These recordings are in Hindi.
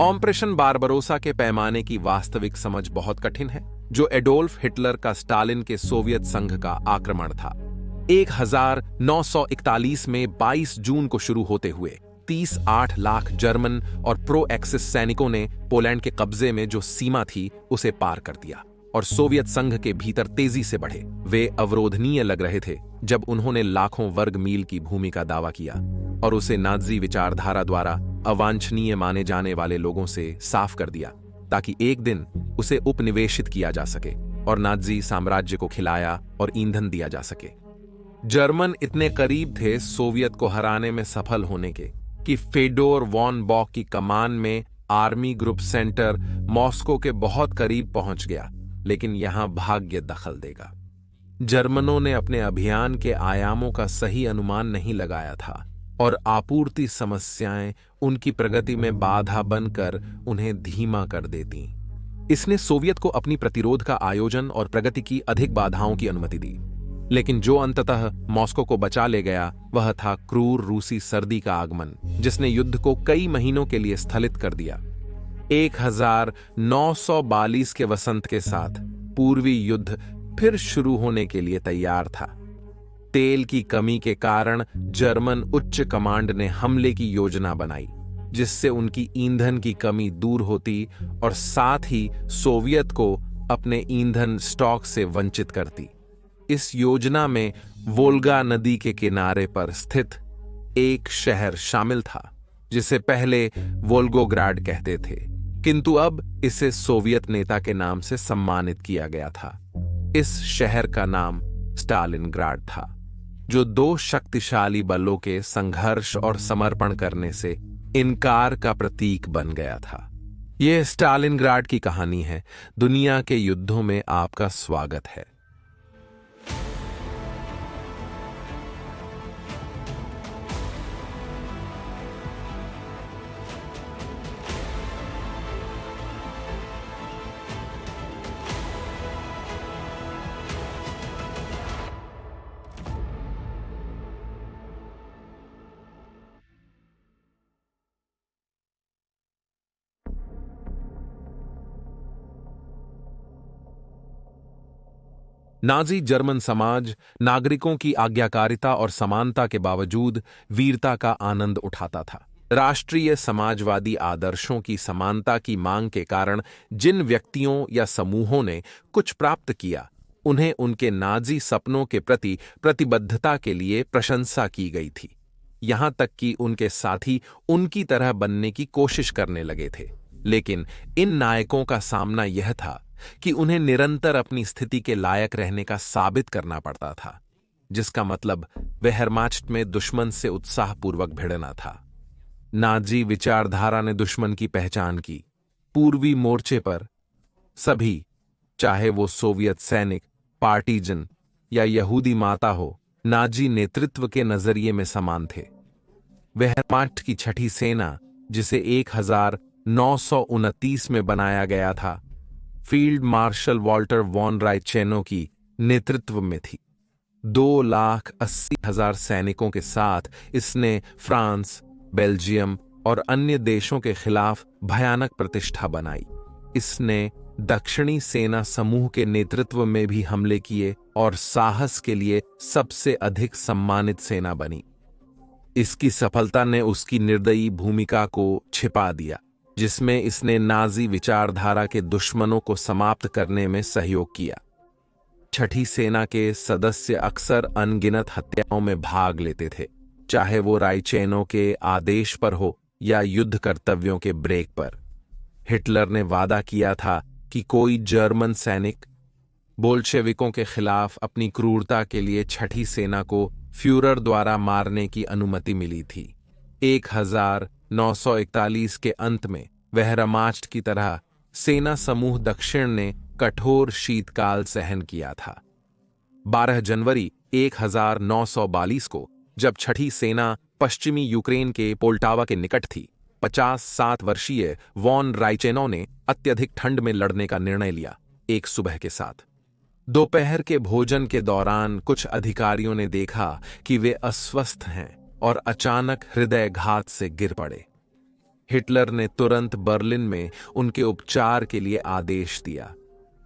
ऑपरेशन बारबरोसा के पैमाने की वास्तविक समझ बहुत कठिन है, जो एडोल्फ हिटलर का स्टालिन के सोवियत संघ का आक्रमण था। 1941 में 22 जून को शुरू होते हुए 38 लाख जर्मन और प्रो एक्सिस सैनिकों ने पोलैंड के कब्जे में जो सीमा थी उसे पार कर दिया और सोवियत संघ के भीतर तेजी से बढ़े। वे अवरोधनीय लग रहे थे जब उन्होंने लाखों वर्ग मील की भूमि का दावा किया और उसे नाज़ी विचारधारा द्वारा अवांछनीय माने जाने वाले लोगों से साफ कर दिया, ताकि एक दिन उसे उपनिवेशित किया जा सके और नाज़ी साम्राज्य को खिलाया और ईंधन दिया जा सके। जर्मन इतने करीब थे सोवियत को हराने में सफल होने के कि फेडोर वॉन बॉक की कमान में आर्मी ग्रुप सेंटर मॉस्को के बहुत करीब पहुंच गया, लेकिन यहां भाग्य दखल देगा। जर्मनों ने अपने अभियान के आयामों का सही अनुमान नहीं लगाया था और आपूर्ति समस्याएं उनकी प्रगति में बाधा बनकर उन्हें धीमा कर देती। इसने सोवियत को अपनी प्रतिरोध का आयोजन और प्रगति की अधिक बाधाओं की अनुमति दी, लेकिन जो अंततः मॉस्को को बचा ले गया वह था क्रूर रूसी सर्दी का आगमन, जिसने युद्ध को कई महीनों के लिए स्थगित कर दिया। 1942 के वसंत के साथ पूर्वी युद्ध फिर शुरू होने के लिए तैयार था। तेल की कमी के कारण जर्मन उच्च कमांड ने हमले की योजना बनाई, जिससे उनकी ईंधन की कमी दूर होती और साथ ही सोवियत को अपने ईंधन स्टॉक से वंचित करती। इस योजना में वोल्गा नदी के किनारे पर स्थित एक शहर शामिल था, जिसे पहले वोल्गोग्राड कहते थे, किंतु अब इसे सोवियत नेता के नाम से सम्मानित किया गया था। इस शहर का नाम स्टालिनग्राड था, जो दो शक्तिशाली बलों के संघर्ष और समर्पण करने से इनकार का प्रतीक बन गया था। यह स्टालिनग्राड की कहानी है। दुनिया के युद्धों में आपका स्वागत है। नाजी जर्मन समाज नागरिकों की आज्ञाकारिता और समानता के बावजूद वीरता का आनंद उठाता था। राष्ट्रीय समाजवादी आदर्शों की समानता की मांग के कारण जिन व्यक्तियों या समूहों ने कुछ प्राप्त किया, उन्हें उनके नाजी सपनों के प्रति प्रतिबद्धता के लिए प्रशंसा की गई थी। यहां तक कि उनके साथी उनकी तरह बनने की कोशिश करने लगे थे। लेकिन इन नायकों का सामना यह था कि उन्हें निरंतर अपनी स्थिति के लायक रहने का साबित करना पड़ता था, जिसका मतलब वेहरमाच्ट में दुश्मन से उत्साहपूर्वक भिड़ना था। नाजी विचारधारा ने दुश्मन की पहचान की। पूर्वी मोर्चे पर सभी, चाहे वो सोवियत सैनिक, पार्टीजन या यहूदी माता हो, नाजी नेतृत्व के नजरिए में समान थे। वेहरमाच्ट की छठी सेना, जिसे 1929 में बनाया गया था, फील्ड मार्शल वॉल्टर वॉन राइचेनो की नेतृत्व में थी। 2,80,000 सैनिकों के साथ इसने फ्रांस, बेल्जियम और अन्य देशों के खिलाफ भयानक प्रतिष्ठा बनाई। इसने दक्षिणी सेना समूह के नेतृत्व में भी हमले किए और साहस के लिए सबसे अधिक सम्मानित सेना बनी। इसकी सफलता ने उसकी निर्दयी भूमिका को छिपा दिया, जिसमें इसने नाजी विचारधारा के दुश्मनों को समाप्त करने में सहयोग किया। छठी सेना के सदस्य अक्सर अनगिनत हत्याओं में भाग लेते थे, चाहे वो राइचेनो के आदेश पर हो या युद्ध कर्तव्यों के ब्रेक पर। हिटलर ने वादा किया था कि कोई जर्मन सैनिक बोल्शेविकों के खिलाफ अपनी क्रूरता के लिए छठी सेना को फ्यूरर द्वारा मारने की अनुमति मिली थी। 1941 के अंत में वेहरमाच्ट की तरह सेना समूह दक्षिण ने कठोर शीतकाल सहन किया था। 12 जनवरी 1942 को जब छठी सेना पश्चिमी यूक्रेन के पोल्टावा के निकट थी, 57 वर्षीय वॉन राइचेनो ने अत्यधिक ठंड में लड़ने का निर्णय लिया। एक सुबह के साथ दोपहर के भोजन के दौरान कुछ अधिकारियों ने देखा कि वे अस्वस्थ हैं और अचानक हृदयघात से गिर पड़े। हिटलर ने तुरंत बर्लिन में उनके उपचार के लिए आदेश दिया।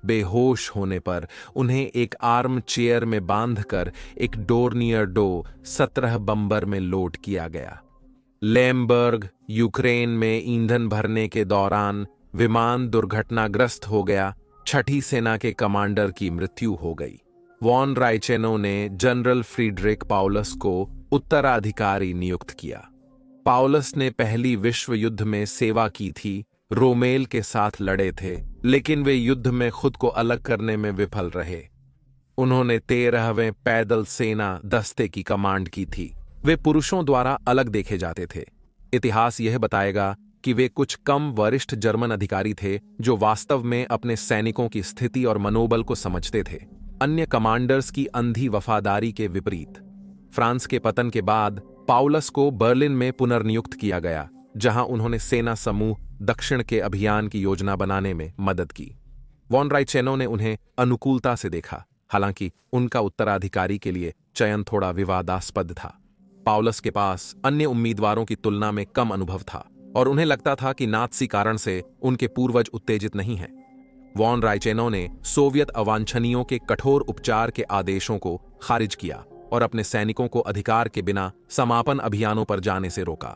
बेहोश होने पर उन्हें एक आर्म चेयर में बांधकर एक डोर्नियर डो 17 बम्बर में लोड किया गया। लेमबर्ग, यूक्रेन में ईंधन भरने के दौरान विमान दुर्घटनाग्रस्त हो गया। छठी सेना के कमांडर की मृत्यु हो गई। वॉन राइचेनो ने जनरल फ्रीडरिक पाउलस को उत्तराधिकारी नियुक्त किया। पाउलस ने पहली विश्व युद्ध में सेवा की थी, रोमेल के साथ लड़े थे, लेकिन वे युद्ध में खुद को अलग करने में विफल रहे। उन्होंने 13वें पैदल सेना दस्ते की कमांड की थी। वे पुरुषों द्वारा अलग देखे जाते थे। इतिहास यह बताएगा कि वे कुछ कम वरिष्ठ जर्मन अधिकारी थे जो वास्तव में अपने सैनिकों की स्थिति और मनोबल को समझते थे, अन्य कमांडर्स की अंधी वफादारी के विपरीत। फ्रांस के पतन के बाद पाउलस को बर्लिन में पुनर्नियुक्त किया गया, जहां उन्होंने सेना समूह दक्षिण के अभियान की योजना बनाने में मदद की। वॉन राइचेनो ने उन्हें अनुकूलता से देखा, हालांकि उनका उत्तराधिकारी के लिए चयन थोड़ा विवादास्पद था। पाउलस के पास अन्य उम्मीदवारों की तुलना में कम अनुभव था और उन्हें लगता था कि नात्सी कारण से उनके पूर्वज उत्तेजित नहीं हैं। वॉन राइचेनो ने सोवियत अवांछनीयों के कठोर उपचार के आदेशों को खारिज किया और अपने सैनिकों को अधिकार के बिना समापन अभियानों पर जाने से रोका।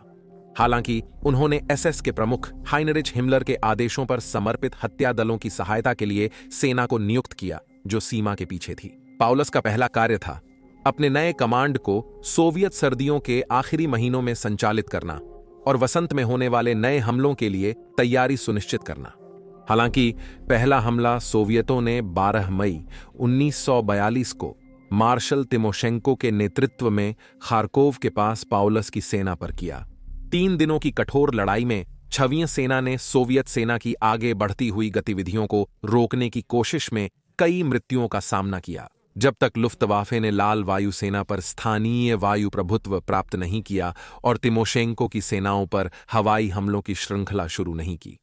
हालांकि उन्होंने एसएस के प्रमुख हाइनरिच हिमलर के आदेशों पर समर्पित हत्या दलों की सहायता के लिए सेना को नियुक्त किया, जो सीमा के पीछे थी। पाउलस का पहला कार्य था अपने नए कमांड को सोवियत सर्दियों के आखिरी महीनों में संचालित करना और वसंत में होने वाले नए हमलों के लिए तैयारी सुनिश्चित करना। हालांकि पहला हमला सोवियतों ने 12 मई 1942 को मार्शल तिमोशेंको के नेतृत्व में खार्कोव के पास पाउलस की सेना पर किया। 3 दिनों की कठोर लड़ाई में 6वीं सेना ने सोवियत सेना की आगे बढ़ती हुई गतिविधियों को रोकने की कोशिश में कई मृत्युओं का सामना किया, जब तक लुफ्तवाफे ने लाल वायुसेना पर स्थानीय वायु प्रभुत्व प्राप्त नहीं किया और तिमोशेंको की सेनाओं पर हवाई हमलों की श्रृंखला शुरू नहीं की।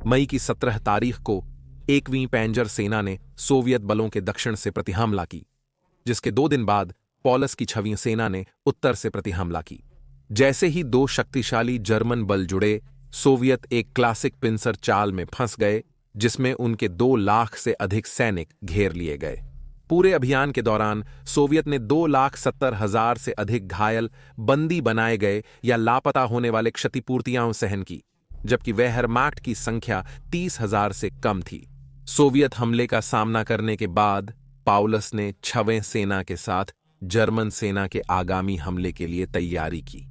मई की 17 तारीख को 1वीं पैंजर सेना ने सोवियत बलों के दक्षिण से प्रतिहमला की, जिसके 2 दिन बाद पॉलस की 6वीं सेना ने उत्तर से प्रतिहमला की। जैसे ही 2 शक्तिशाली जर्मन बल जुड़े, सोवियत एक क्लासिक पिंसर चाल में फंस गए, जिसमें उनके 2 लाख से अधिक सैनिक घेर लिए गए। पूरे अभियान के दौरान सोवियत ने 2,70,000 से अधिक घायल, बंदी बनाए गए या लापता होने वाले क्षतिपूर्तियां सहन की, जबकि वेहरमाख्ट की संख्या 30,000 से कम थी। सोवियत हमले का सामना करने के बाद पाउलस ने 6वें सेना के साथ जर्मन सेना के आगामी हमले के लिए तैयारी की।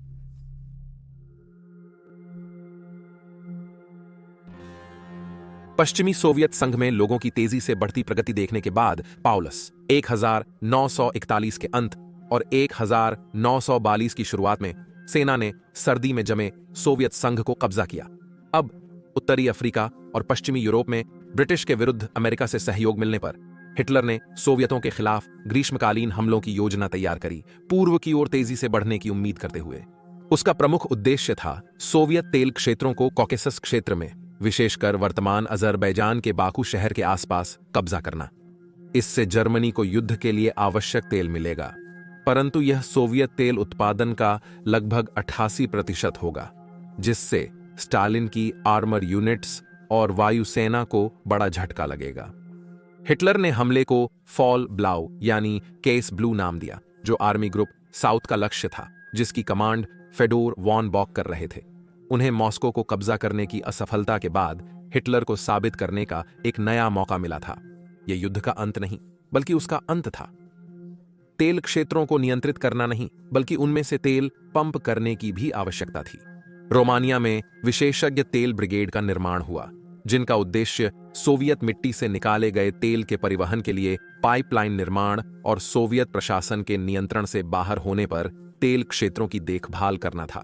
पश्चिमी सोवियत संघ में लोगों की तेजी से बढ़ती प्रगति देखने के बाद पाउलस 1941 के अंत और 1942 की शुरुआत में सेना ने सर्दी में जमे सोवियत संघ को कब्जा किया। अब उत्तरी अफ्रीका और पश्चिमी यूरोप में ब्रिटिश के विरुद्ध अमेरिका से सहयोग मिलने पर हिटलर ने सोवियतों के खिलाफ ग्रीष्मकालीन हमलों की योजना तैयार करी, पूर्व की ओर तेजी से बढ़ने की उम्मीद करते हुए। उसका प्रमुख उद्देश्य था सोवियत तेल क्षेत्रों को कॉकेसस क्षेत्र में, विशेषकर वर्तमान अजरबैजान के बाकू शहर के आसपास कब्जा करना। इससे जर्मनी को युद्ध के लिए आवश्यक तेल मिलेगा, परंतु यह सोवियत तेल उत्पादन का लगभग 88% होगा, जिससे स्टालिन की आर्मर यूनिट्स और वायुसेना को बड़ा झटका लगेगा। हिटलर ने हमले को फॉल ब्लाउ यानी केस ब्लू नाम दिया, जो आर्मी ग्रुप साउथ का लक्ष्य था, जिसकी कमांड फेडोर वॉन बॉक कर रहे थे। उन्हें मॉस्को को कब्जा करने की असफलता के बाद हिटलर को साबित करने का एक नया मौका मिला था। यह युद्ध का अंत नहीं, बल्कि उसका अंत था। तेल क्षेत्रों को नियंत्रित करना नहीं, बल्कि उनमें से तेल पंप करने की भी आवश्यकता थी। रोमानिया में विशेषज्ञ तेल ब्रिगेड का निर्माण हुआ, जिनका उद्देश्य सोवियत मिट्टी से निकाले गए तेल के परिवहन के लिए पाइपलाइन निर्माण और सोवियत प्रशासन के नियंत्रण से बाहर होने पर तेल क्षेत्रों की देखभाल करना था।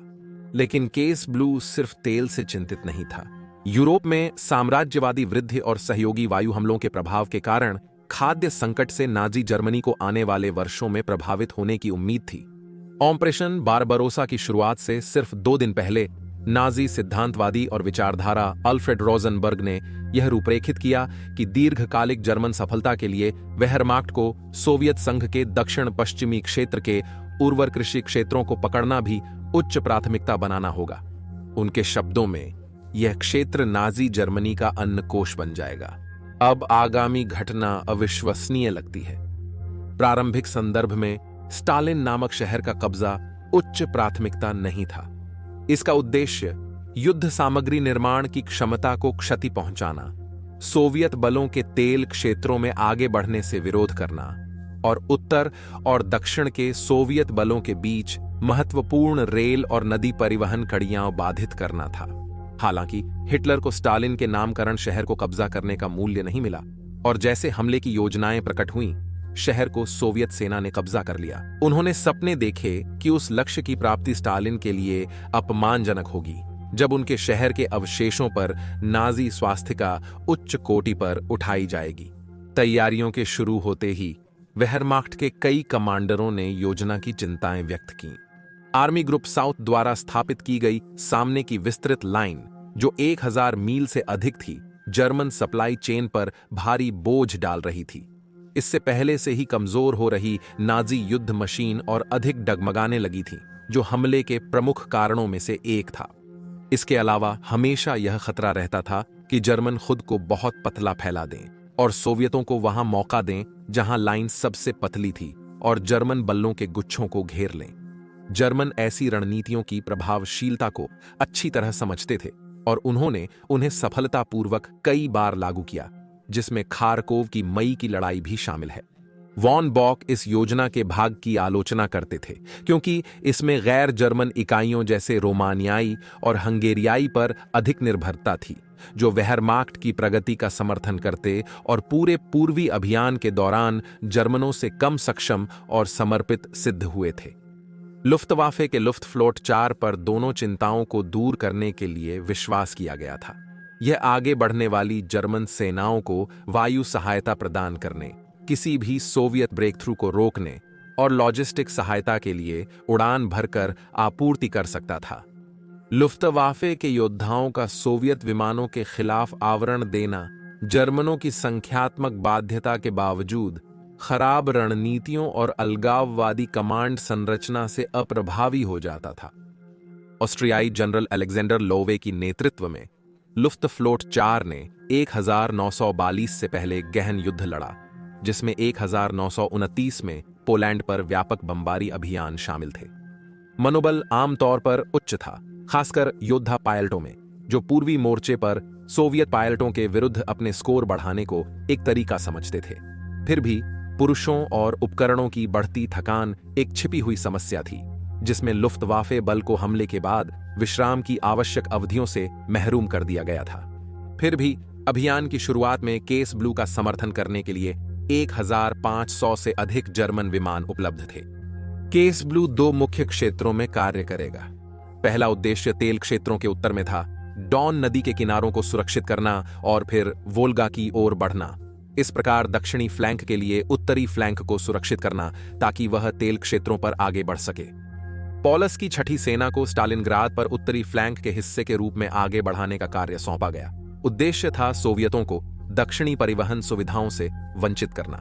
लेकिन केस ब्लू सिर्फ तेल से चिंतित नहीं था। यूरोप में साम्राज्यवादी वृद्धि और सहयोगी वायु हमलों के प्रभाव के कारण खाद्य संकट से नाजी जर्मनी को आने वाले वर्षों में प्रभावित होने की उम्मीद थी। ऑपरेशन बारबरोसा की शुरुआत से सिर्फ 2 दिन पहले नाजी सिद्धांतवादी और विचारधारा अल्फ्रेड रोजनबर्ग ने यह रूपरेखित किया कि दीर्घकालिक जर्मन सफलता के लिए वेहरमाख्ट को सोवियत संघ के दक्षिण पश्चिमी क्षेत्र के उर्वर कृषि क्षेत्रों को पकड़ना भी उच्च प्राथमिकता बनाना होगा। उनके शब्दों में, यह क्षेत्र नाजी जर्मनी का अन्नकोश बन जाएगा। अब आगामी घटना अविश्वसनीय लगती है। प्रारंभिक संदर्भ में स्टालिन नामक शहर का कब्जा उच्च प्राथमिकता नहीं था। इसका उद्देश्य युद्ध सामग्री निर्माण की क्षमता को क्षति पहुंचाना, सोवियत बलों के तेल क्षेत्रों में आगे बढ़ने से विरोध करना और उत्तर और दक्षिण के सोवियत बलों के बीच महत्वपूर्ण रेल और नदी परिवहन कड़ियां बाधित करना था। हालांकि हिटलर को स्टालिन के नामकरण शहर को कब्जा करने का मूल्य नहीं मिला और जैसे हमले की योजनाएं प्रकट हुईं, शहर को सोवियत सेना ने कब्जा कर लिया। उन्होंने सपने देखे कि उस लक्ष्य की प्राप्ति स्टालिन के लिए अपमानजनक होगी जब उनके शहर के अवशेषों पर नाजी स्वास्तिका उच्च कोटि पर उठाई जाएगी। तैयारियों के शुरू होते ही वेहरमाख्ट के कई कमांडरों ने योजना की चिंताएं व्यक्त की। आर्मी ग्रुप साउथ द्वारा स्थापित की गई सामने की विस्तृत लाइन, जो 1000 मील से अधिक थी, जर्मन सप्लाई चेन पर भारी बोझ डाल रही थी। इससे पहले से ही कमजोर हो रही नाजी युद्ध मशीन और अधिक डगमगाने लगी थी, जो हमले के प्रमुख कारणों में से एक था। इसके अलावा हमेशा यह खतरा रहता था कि जर्मन खुद को बहुत पतला फैला दें और सोवियतों को वहां मौका दें जहां लाइन सबसे पतली थी और जर्मन बल्लों के गुच्छों को घेर लें। जर्मन ऐसी रणनीतियों की प्रभावशीलता को अच्छी तरह समझते थे और उन्होंने उन्हें सफलतापूर्वक कई बार लागू किया, जिसमें खारकोव की मई की लड़ाई भी शामिल है। वॉन बॉक इस योजना के भाग की आलोचना करते थे क्योंकि इसमें गैर जर्मन इकाइयों जैसे रोमानियाई और हंगेरियाई पर अधिक निर्भरता थी, जो वेहरमाख्ट की प्रगति का समर्थन करते और पूरे पूर्वी अभियान के दौरान जर्मनों से कम सक्षम और समर्पित सिद्ध हुए थे। लुफ्तवाफे के लुफ्तफ्लोट 4 पर दोनों चिंताओं को दूर करने के लिए विश्वास किया गया था। यह आगे बढ़ने वाली जर्मन सेनाओं को वायु सहायता प्रदान करने, किसी भी सोवियत ब्रेक थ्रू को रोकने और लॉजिस्टिक सहायता के लिए उड़ान भरकर आपूर्ति कर सकता था। लुफ्तवाफे के योद्धाओं का सोवियत विमानों के खिलाफ आवरण देना जर्मनों की संख्यात्मक बाध्यता के बावजूद खराब रणनीतियों और अलगाववादी कमांड संरचना से अप्रभावी हो जाता था। ऑस्ट्रियाई जनरल अलेक्जेंडर लोवे की नेतृत्व में लुफ्तफ्लोट 4 ने 1942 से पहले गहन युद्ध लड़ा, जिसमें 1929 में पोलैंड पर व्यापक बमबारी अभियान शामिल थे। मनोबल आमतौर पर उच्च था, खासकर योद्धा पायलटों में, जो पूर्वी मोर्चे पर सोवियत पायलटों के विरुद्ध अपने स्कोर बढ़ाने को एक तरीका समझते थे। फिर भी पुरुषों और उपकरणों की बढ़ती थकान एक छिपी हुई समस्या थी, जिसमें लुफ्तवाफे बल को हमले के बाद विश्राम की आवश्यक अवधियों से महरूम कर दिया गया था। फिर भी अभियान की शुरुआत में केस ब्लू का समर्थन करने के लिए 1500 से अधिक जर्मन विमान उपलब्ध थे। केस ब्लू 2 मुख्य क्षेत्रों में कार्य करेगा। पहला उद्देश्य तेल क्षेत्रों के उत्तर में था, डॉन नदी के किनारों को सुरक्षित करना और फिर वोल्गा की ओर बढ़ना। इस प्रकार दक्षिणी फ्लैंक के लिए उत्तरी फ्लैंक को सुरक्षित करना ताकि वह तेल क्षेत्रों पर आगे बढ़ सके। पॉलस की छठी सेना को स्टालिनग्राद पर उत्तरी फ्लैंक के हिस्से के रूप में आगे बढ़ाने का कार्य सौंपा गया। उद्देश्य था सोवियतों को दक्षिणी परिवहन सुविधाओं से वंचित करना।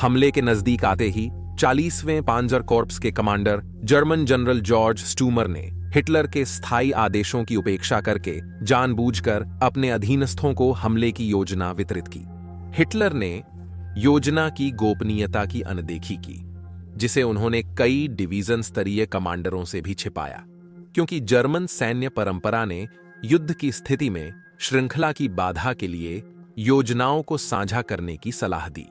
हमले के नजदीक आते ही 40वें पांजर कॉर्प्स के कमांडर जर्मन जनरल जॉर्ज स्टूमर ने हिटलर के स्थायी आदेशों की उपेक्षा करके जानबूझकर अपने अधीनस्थों को हमले की योजना वितरित की। हिटलर ने योजना की गोपनीयता की अनदेखी की, जिसे उन्होंने कई डिवीजन स्तरीय कमांडरों से भी छिपाया, क्योंकि जर्मन सैन्य परंपरा ने युद्ध की स्थिति में श्रृंखला की बाधा के लिए योजनाओं को साझा करने की सलाह दी।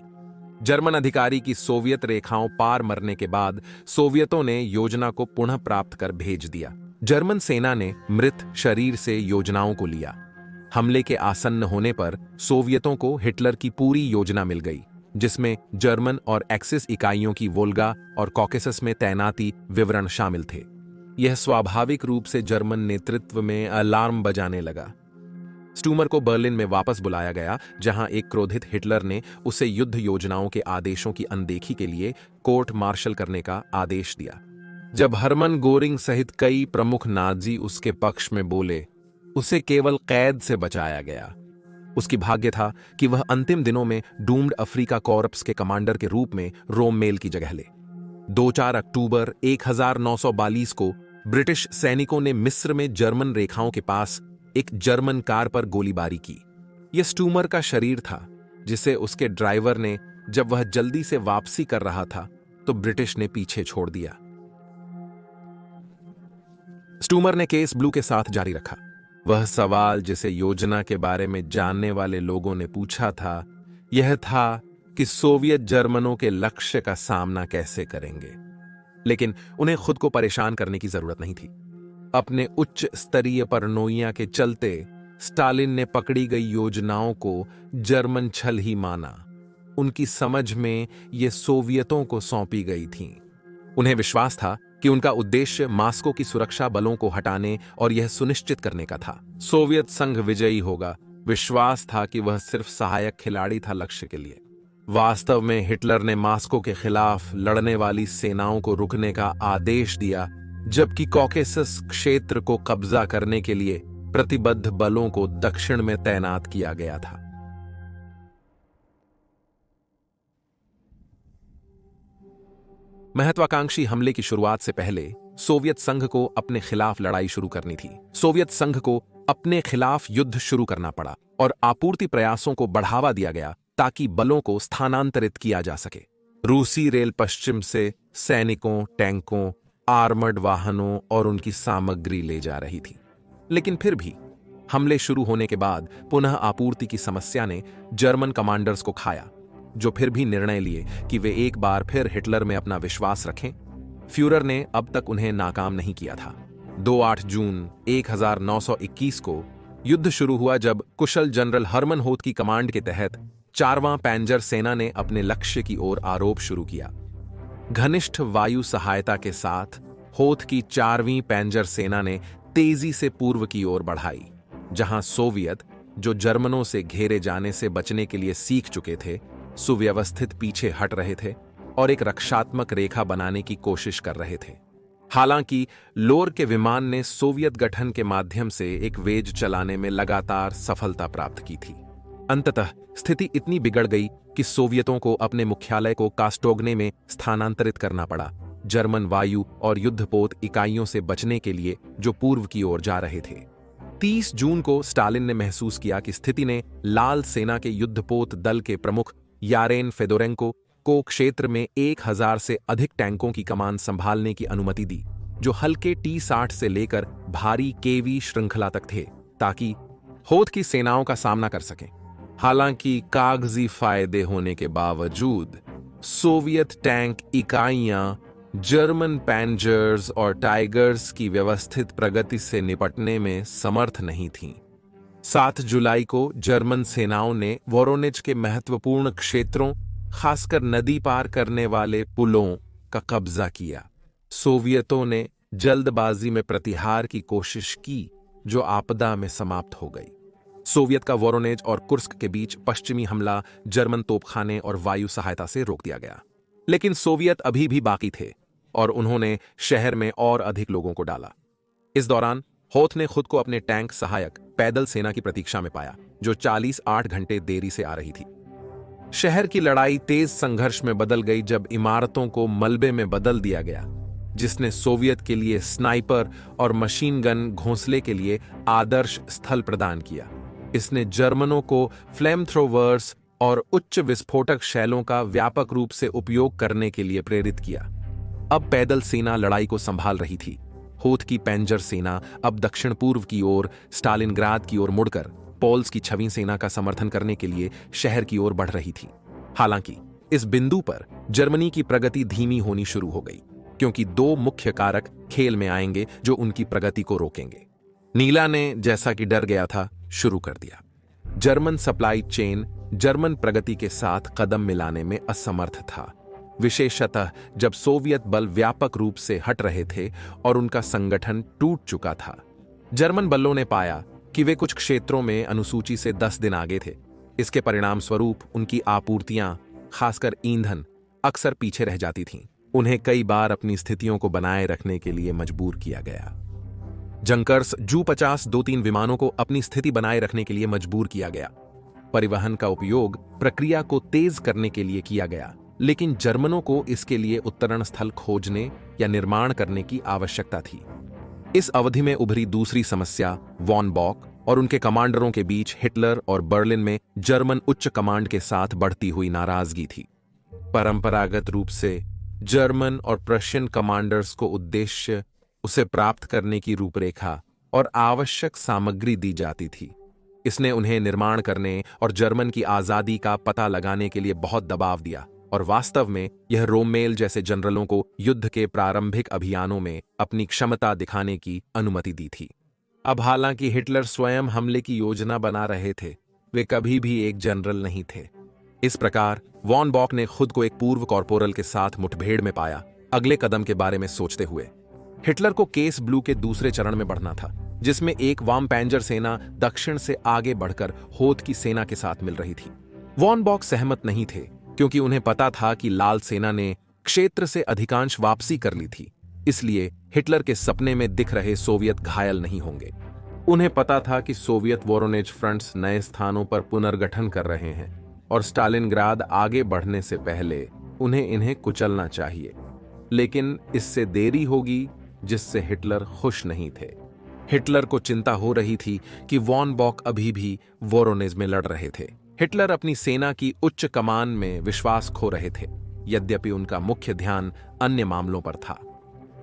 जर्मन अधिकारी की सोवियत रेखाओं पार मरने के बाद सोवियतों ने योजना को पुनः प्राप्त कर भेज दिया। जर्मन सेना ने मृत शरीर से योजनाओं को लिया। हमले के आसन्न होने पर सोवियतों को हिटलर की पूरी योजना मिल गई, जिसमें जर्मन और एक्सिस इकाइयों की वोल्गा और कॉकेसस में तैनाती विवरण शामिल थे। यह स्वाभाविक रूप से जर्मन नेतृत्व में अलार्म बजाने लगा। स्टूमर को बर्लिन में वापस बुलाया गया, जहां एक क्रोधित हिटलर ने उसे युद्ध योजनाओं के आदेशों की अनदेखी के लिए कोर्ट मार्शल करने का आदेश दिया। जब हरमन गोरिंग सहित कई प्रमुख नाजी उसके पक्ष में बोले, उसे केवल कैद से बचाया गया। उसकी भाग्य था कि वह अंतिम दिनों में डूम्ड अफ्रीका कॉर्प्स के कमांडर के रूप में रोम मेल की जगह ले। 2-4 अक्टूबर 1942 को ब्रिटिश सैनिकों ने मिस्र में जर्मन रेखाओं के पास एक जर्मन कार पर गोलीबारी की। यह स्टूमर का शरीर था जिसे उसके ड्राइवर ने, जब वह जल्दी से वापसी कर रहा था, तो ब्रिटिश ने पीछे छोड़ दिया। स्टूमर ने केस ब्लू के साथ जारी रखा। वह सवाल जिसे योजना के बारे में जानने वाले लोगों ने पूछा था, यह था कि सोवियत जर्मनों के लक्ष्य का सामना कैसे करेंगे। लेकिन उन्हें खुद को परेशान करने की जरूरत नहीं थी। अपने उच्च स्तरीय परनोइया के चलते स्टालिन ने पकड़ी गई योजनाओं को जर्मन छल ही माना। उनकी समझ में ये सोवियतों को सौंपी गई थीं। उन्हें विश्वास था कि उनका उद्देश्य मास्को की सुरक्षा बलों को हटाने और यह सुनिश्चित करने का था सोवियत संघ विजयी होगा। विश्वास था कि वह सिर्फ सहायक खिलाड़ी था लक्ष्य के लिए। वास्तव में हिटलर ने मास्को के खिलाफ लड़ने वाली सेनाओं को रुकने का आदेश दिया, जबकि कॉकेसस क्षेत्र को कब्जा करने के लिए प्रतिबद्ध बलों को दक्षिण में तैनात किया गया था। महत्वाकांक्षी हमले की शुरुआत से पहले सोवियत संघ को अपने खिलाफ लड़ाई शुरू करनी थी। सोवियत संघ को अपने खिलाफ युद्ध शुरू करना पड़ा और आपूर्ति प्रयासों को बढ़ावा दिया गया ताकि बलों को स्थानांतरित किया जा सके। रूसी रेल पश्चिम से सैनिकों, टैंकों, आर्मर्ड वाहनों और उनकी सामग्री ले जा रही थी। लेकिन फिर भी हमले शुरू होने के बाद पुनः आपूर्ति की समस्या ने जर्मन कमांडर्स को खाया, जो फिर भी निर्णय लिए कि वे एक बार फिर हिटलर में अपना विश्वास रखें। फ्यूरर ने अब तक उन्हें नाकाम नहीं किया था। 2-8 जून 1921 को युद्ध शुरू हुआ, जब कुशल जनरल हरमन होथ की कमांड के तहत 4वां पैंजर सेना ने अपने लक्ष्य की ओर आरोप शुरू किया। घनिष्ठ वायु सहायता के साथ होथ की 4वीं पैंजर सेना ने तेजी से पूर्व की ओर बढ़ाई, जहां सोवियत, जो जर्मनों से घेरे जाने से बचने के लिए सीख चुके थे, सुव्यवस्थित पीछे हट रहे थे और एक रक्षात्मक रेखा बनाने की कोशिश कर रहे थे। हालांकि लोर के विमान ने सोवियत गठन के माध्यम से एक वेज चलाने में लगातार सफलता प्राप्त की थी। अंततः स्थिति इतनी बिगड़ गई कि सोवियतों को अपने मुख्यालय को कास्टोग्ने में स्थानांतरित करना पड़ा, जर्मन वायु और युद्धपोत इकाइयों से बचने के लिए जो पूर्व की ओर जा रहे थे। 30 जून को स्टालिन ने महसूस किया कि स्थिति ने लाल सेना के युद्धपोत दल के प्रमुख यारेन फेदोरेंको को क्षेत्र में 1000 से अधिक टैंकों की कमान संभालने की अनुमति दी, जो हल्के T-60 से लेकर भारी KV श्रृंखला तक थे, ताकि होथ की सेनाओं का सामना कर सकें। हालांकि कागजी फायदे होने के बावजूद सोवियत टैंक इकाइयां जर्मन पैंजर्स और टाइगर्स की व्यवस्थित प्रगति से निपटने में समर्थ नहीं थीं। 7 जुलाई को जर्मन सेनाओं ने वोरोनिच के महत्वपूर्ण क्षेत्रों, खासकर नदी पार करने वाले पुलों का कब्जा किया। सोवियतों ने जल्दबाजी में प्रतिहार की कोशिश की, जो आपदा में समाप्त हो गई। सोवियत का वोरोनेज और कुर्स्क के बीच पश्चिमी हमला जर्मन तोपखाने और वायु सहायता से रोक दिया गया। लेकिन सोवियत अभी भी बाकी थे और उन्होंने शहर में और अधिक लोगों को डाला। इस दौरान होथ ने खुद को अपने टैंक सहायक पैदल सेना की प्रतीक्षा में पाया, जो 48 घंटे देरी से आ रही थी। शहर की लड़ाई तेज संघर्ष में बदल गई जब इमारतों को मलबे में बदल दिया गया, जिसने सोवियत के लिए स्नाइपर और मशीन गन घोंसले के लिए आदर्श स्थल प्रदान किया। इसने जर्मनों को फ्लेम थ्रोवर्स और उच्च विस्फोटक शैलों का व्यापक रूप से उपयोग करने के लिए प्रेरित किया। अब पैदल सेना लड़ाई को संभाल रही थी। होथ की पैंजर सेना अब दक्षिण पूर्व की ओर स्टालिनग्राद की ओर मुड़कर पोल्स की 6वीं सेना का समर्थन करने के लिए शहर की ओर बढ़ रही थी। हालांकि इस बिंदु पर जर्मनी की प्रगति धीमी होनी शुरू हो गई, क्योंकि 2 मुख्य कारक खेल में आएंगे जो उनकी प्रगति को रोकेंगे। नीला ने, जैसा कि डर गया था, शुरू कर दिया। जर्मन सप्लाई चेन जर्मन प्रगति के साथ कदम मिलाने में असमर्थ था, विशेषतः जब सोवियत बल व्यापक रूप से हट रहे थे और उनका संगठन टूट चुका था। जर्मन बलों ने पाया कि वे कुछ क्षेत्रों में अनुसूची से 10 दिन आगे थे। इसके परिणाम स्वरूप उनकी आपूर्तियां, खासकर ईंधन, अक्सर पीछे रह जाती थीं। उन्हें कई बार अपनी स्थितियों को बनाए रखने के लिए मजबूर किया गया। जंकर्स जू-50 2-3 विमानों को अपनी स्थिति बनाए रखने के लिए मजबूर किया गया। परिवहन का उपयोग प्रक्रिया को तेज करने के लिए किया गया, लेकिन जर्मनों को इसके लिए उत्तरण स्थल खोजने या निर्माण करने की आवश्यकता थी। इस अवधि में उभरी दूसरी समस्या वॉन बॉक और उनके कमांडरों के बीच हिटलर और बर्लिन में जर्मन उच्च कमांड के साथ बढ़ती हुई नाराजगी थी। परंपरागत रूप से जर्मन और प्रशियन कमांडर्स को उद्देश्य उसे प्राप्त करने की रूपरेखा और आवश्यक सामग्री दी जाती थी। इसने उन्हें निर्माण करने और जर्मन की आजादी का पता लगाने के लिए बहुत दबाव दिया और वास्तव में यह रोमेल जैसे जनरलों को युद्ध के प्रारंभिक अभियानों में अपनी क्षमता दिखाने की अनुमति दी थी। अब हालांकि हिटलर स्वयं हमले की योजना बना रहे थे, वे कभी भी एक जनरल नहीं थे। इस प्रकार वॉन बॉक ने खुद को एक पूर्व कॉर्पोरल के साथ मुठभेड़ में पाया, अगले कदम के बारे में सोचते हुए। हिटलर को केस ब्लू के दूसरे चरण में बढ़ना था, जिसमें एक वाम पैंजर सेना दक्षिण से आगे बढ़कर होथ की सेना के साथ मिल रही थी। वॉन बॉक सहमत नहीं थे, क्योंकि उन्हें पता था कि लाल सेना ने क्षेत्र से अधिकांश वापसी कर ली थी, इसलिए हिटलर के सपने में दिख रहे सोवियत घायल नहीं होंगे। उन्हें पता था कि सोवियत वोरोनेज फ्रंट्स नए स्थानों पर पुनर्गठन कर रहे हैं और स्टालिनग्राद आगे बढ़ने से पहले उन्हें इन्हें कुचलना चाहिए, लेकिन इससे देरी होगी, जिससे हिटलर खुश नहीं थे। हिटलर को चिंता हो रही थी कि वॉन बॉक अभी भी वोरोनेज में लड़ रहे थे। हिटलर अपनी सेना की उच्च कमान में विश्वास खो रहे थे, यद्यपि उनका मुख्य ध्यान अन्य मामलों पर था।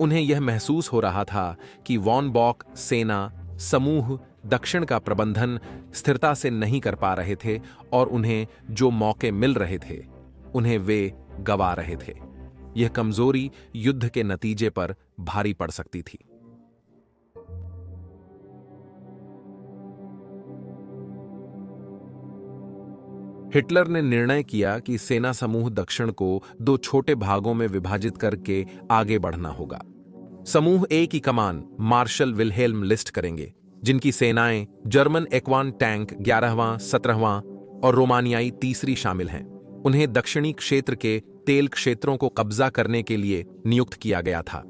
उन्हें यह महसूस हो रहा था कि वॉन बॉक सेना समूह दक्षिण का प्रबंधन स्थिरता से नहीं कर पा रहे थे और उन्हें जो मौके मिल रहे थे उन्हें वे गवा रहे थे। यह कमजोरी युद्ध के नतीजे पर भारी पड़ सकती थी। हिटलर ने निर्णय किया कि सेना समूह दक्षिण को दो छोटे भागों में विभाजित करके आगे बढ़ना होगा। समूह ए की कमान मार्शल विल्हेल्म लिस्ट करेंगे, जिनकी सेनाएं जर्मन एक्वान टैंक 11वां, 17वां और रोमानियाई तीसरी शामिल हैं। उन्हें दक्षिणी क्षेत्र के तेल क्षेत्रों को कब्जा करने के लिए नियुक्त किया गया था।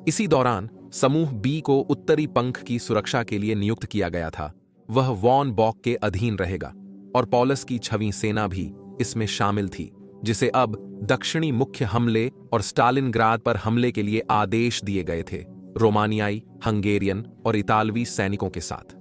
इसी दौरान समूह बी को उत्तरी पंख की सुरक्षा के लिए नियुक्त किया गया था। वह वॉन बॉक के अधीन रहेगा और पॉलस की 6वीं सेना भी इसमें शामिल थी, जिसे अब दक्षिणी मुख्य हमले और स्टालिनग्राद पर हमले के लिए आदेश दिए गए थे, रोमानियाई, हंगेरियन और इतालवी सैनिकों के साथ।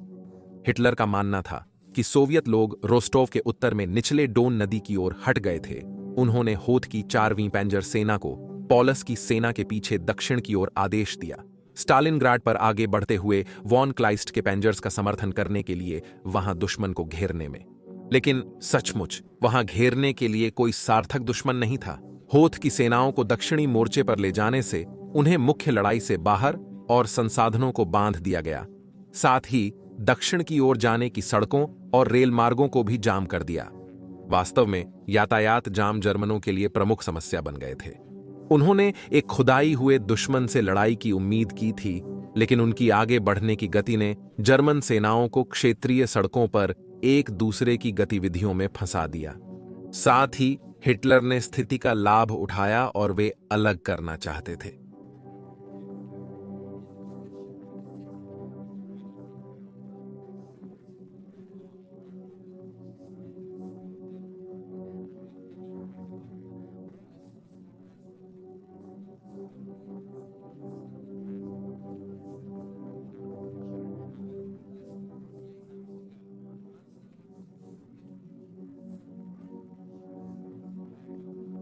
हिटलर का मानना था कि सोवियत लोग रोस्टोव के उत्तर में निचले डोन नदी की ओर हट गए थे। उन्होंने होथ की 4वीं पैंजर सेना को पॉलस की सेना के पीछे दक्षिण की ओर आदेश दिया। स्टालिनग्राड पर आगे बढ़ते हुए वॉन क्लाइस्ट के पैंजर्स का समर्थन करने के लिए वहां दुश्मन को घेरने में। लेकिन सचमुच वहां घेरने के लिए कोई सार्थक दुश्मन नहीं था। होथ की सेनाओं को दक्षिणी मोर्चे पर ले जाने से उन्हें मुख्य लड़ाई से बाहर और संसाधनों को बांध दिया गया। साथ ही दक्षिण की ओर जाने की सड़कों और रेल मार्गों को भी जाम कर दिया। वास्तव में यातायात जाम जर्मनों के लिए प्रमुख समस्या बन गए थे। उन्होंने एक खुदाई हुए दुश्मन से लड़ाई की उम्मीद की थी, लेकिन उनकी आगे बढ़ने की गति ने जर्मन सेनाओं को क्षेत्रीय सड़कों पर एक दूसरे की गतिविधियों में फंसा दिया। साथ ही हिटलर ने स्थिति का लाभ उठाया और वे अलग करना चाहते थे।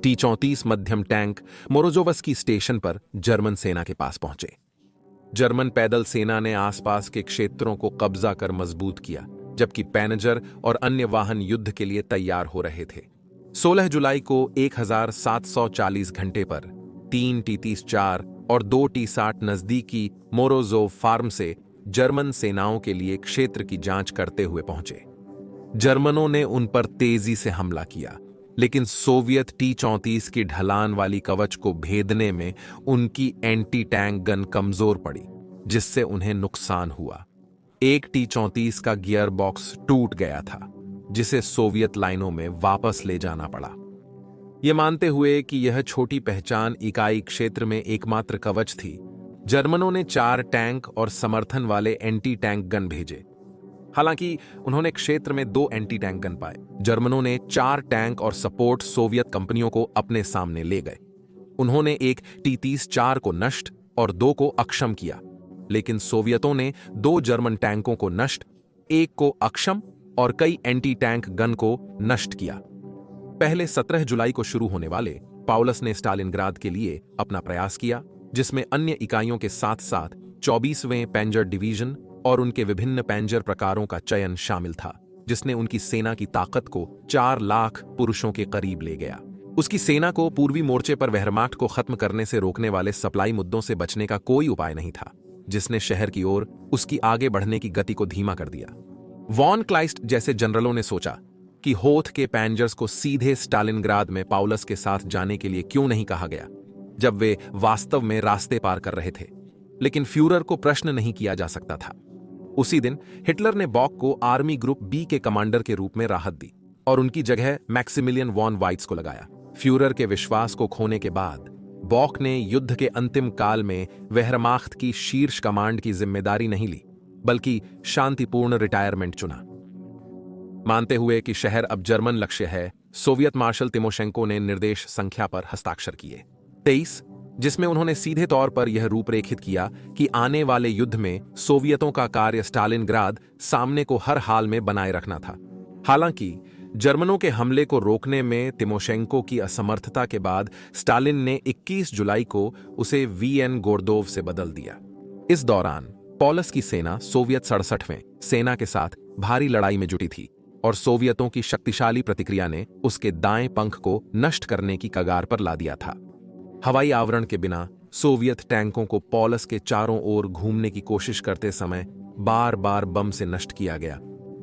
T-34 मध्यम टैंक मोरोजोवस्की स्टेशन पर जर्मन सेना के पास पहुंचे। जर्मन पैदल सेना ने आसपास के क्षेत्रों को कब्जा कर मजबूत किया, जबकि पैनजर और अन्य वाहन युद्ध के लिए तैयार हो रहे थे। 16 जुलाई को 1740 घंटे पर 3 T-34 और 2 T-60 नजदीकी मोरोजोव फार्म से जर्मन सेनाओं के लिए क्षेत्र की जांच करते हुए पहुंचे। जर्मनों ने उन पर तेजी से हमला किया, लेकिन सोवियत T-34 की ढलान वाली कवच को भेदने में उनकी एंटी टैंक गन कमजोर पड़ी, जिससे उन्हें नुकसान हुआ। एक T-34 का गियर बॉक्स टूट गया था, जिसे सोवियत लाइनों में वापस ले जाना पड़ा। यह मानते हुए कि यह छोटी पहचान इकाई क्षेत्र में एकमात्र कवच थी, जर्मनों ने 4 टैंक और समर्थन वाले एंटी टैंक गन भेजे। हालांकि उन्होंने क्षेत्र में 2 एंटी टैंक गन पाए। जर्मनों ने 4 टैंक और सपोर्ट सोवियत कंपनियों को अपने सामने ले गए। उन्होंने एक T-34 को नष्ट और 2 को अक्षम किया। लेकिन सोवियतों ने 2 जर्मन टैंकों को नष्ट, एक को अक्षम और कई एंटी टैंक गन को नष्ट किया। पहले 17 जुलाई को शुरू होने वाले पाउलस ने स्टालिनग्राद के लिए अपना प्रयास किया, जिसमें अन्य इकाइयों के साथ साथ 24वें पेंजर डिवीजन और उनके विभिन्न पेंजर प्रकारों का चयन शामिल था, जिसने उनकी सेना की ताकत को 4 लाख पुरुषों के करीब ले गया। उसकी सेना को पूर्वी मोर्चे पर वेहरमाख्ट को खत्म करने से रोकने वाले सप्लाई मुद्दों से बचने का कोई उपाय नहीं था, जिसने शहर की ओर उसकी आगे बढ़ने की गति को धीमा कर दिया। वॉन क्लाइस्ट जैसे जनरलों ने सोचा कि होथ के पैंजर्स को सीधे स्टालिनग्राद में पाउलस के साथ जाने के लिए क्यों नहीं कहा गया, जब वे वास्तव में रास्ते पार कर रहे थे। लेकिन फ्यूरर को प्रश्न नहीं किया जा सकता था। उसी दिन हिटलर ने बॉक को आर्मी ग्रुप बी के कमांडर के रूप में राहत दी और उनकी जगह मैक्सिमिलियन वॉन वाइट्स को लगाया। फ्यूरर के विश्वास को खोने के बाद बॉक ने युद्ध के अंतिम काल में वेहरमाख्ट की शीर्ष कमांड की जिम्मेदारी नहीं ली, बल्कि शांतिपूर्ण रिटायरमेंट चुना। मानते हुए कि शहर अब जर्मन लक्ष्य है, सोवियत मार्शल तिमोशेंको ने निर्देश संख्या पर हस्ताक्षर किए 23, जिसमें उन्होंने सीधे तौर पर यह रूपरेखित किया कि आने वाले युद्ध में सोवियतों का कार्य स्टालिनग्राद सामने को हर हाल में बनाए रखना था। हालांकि जर्मनों के हमले को रोकने में तिमोशेंको की असमर्थता के बाद स्टालिन ने 21 जुलाई को उसे वीएन गोर्दोव से बदल दिया। इस दौरान पॉलस की सेना सोवियत 67वें सेना के साथ भारी लड़ाई में जुटी थी और सोवियतों की शक्तिशाली प्रतिक्रिया ने उसके दाएं पंख को नष्ट करने की कगार पर ला दिया था। हवाई आवरण के बिना सोवियत टैंकों को पॉलस के चारों ओर घूमने की कोशिश करते समय बार बार बम से नष्ट किया गया,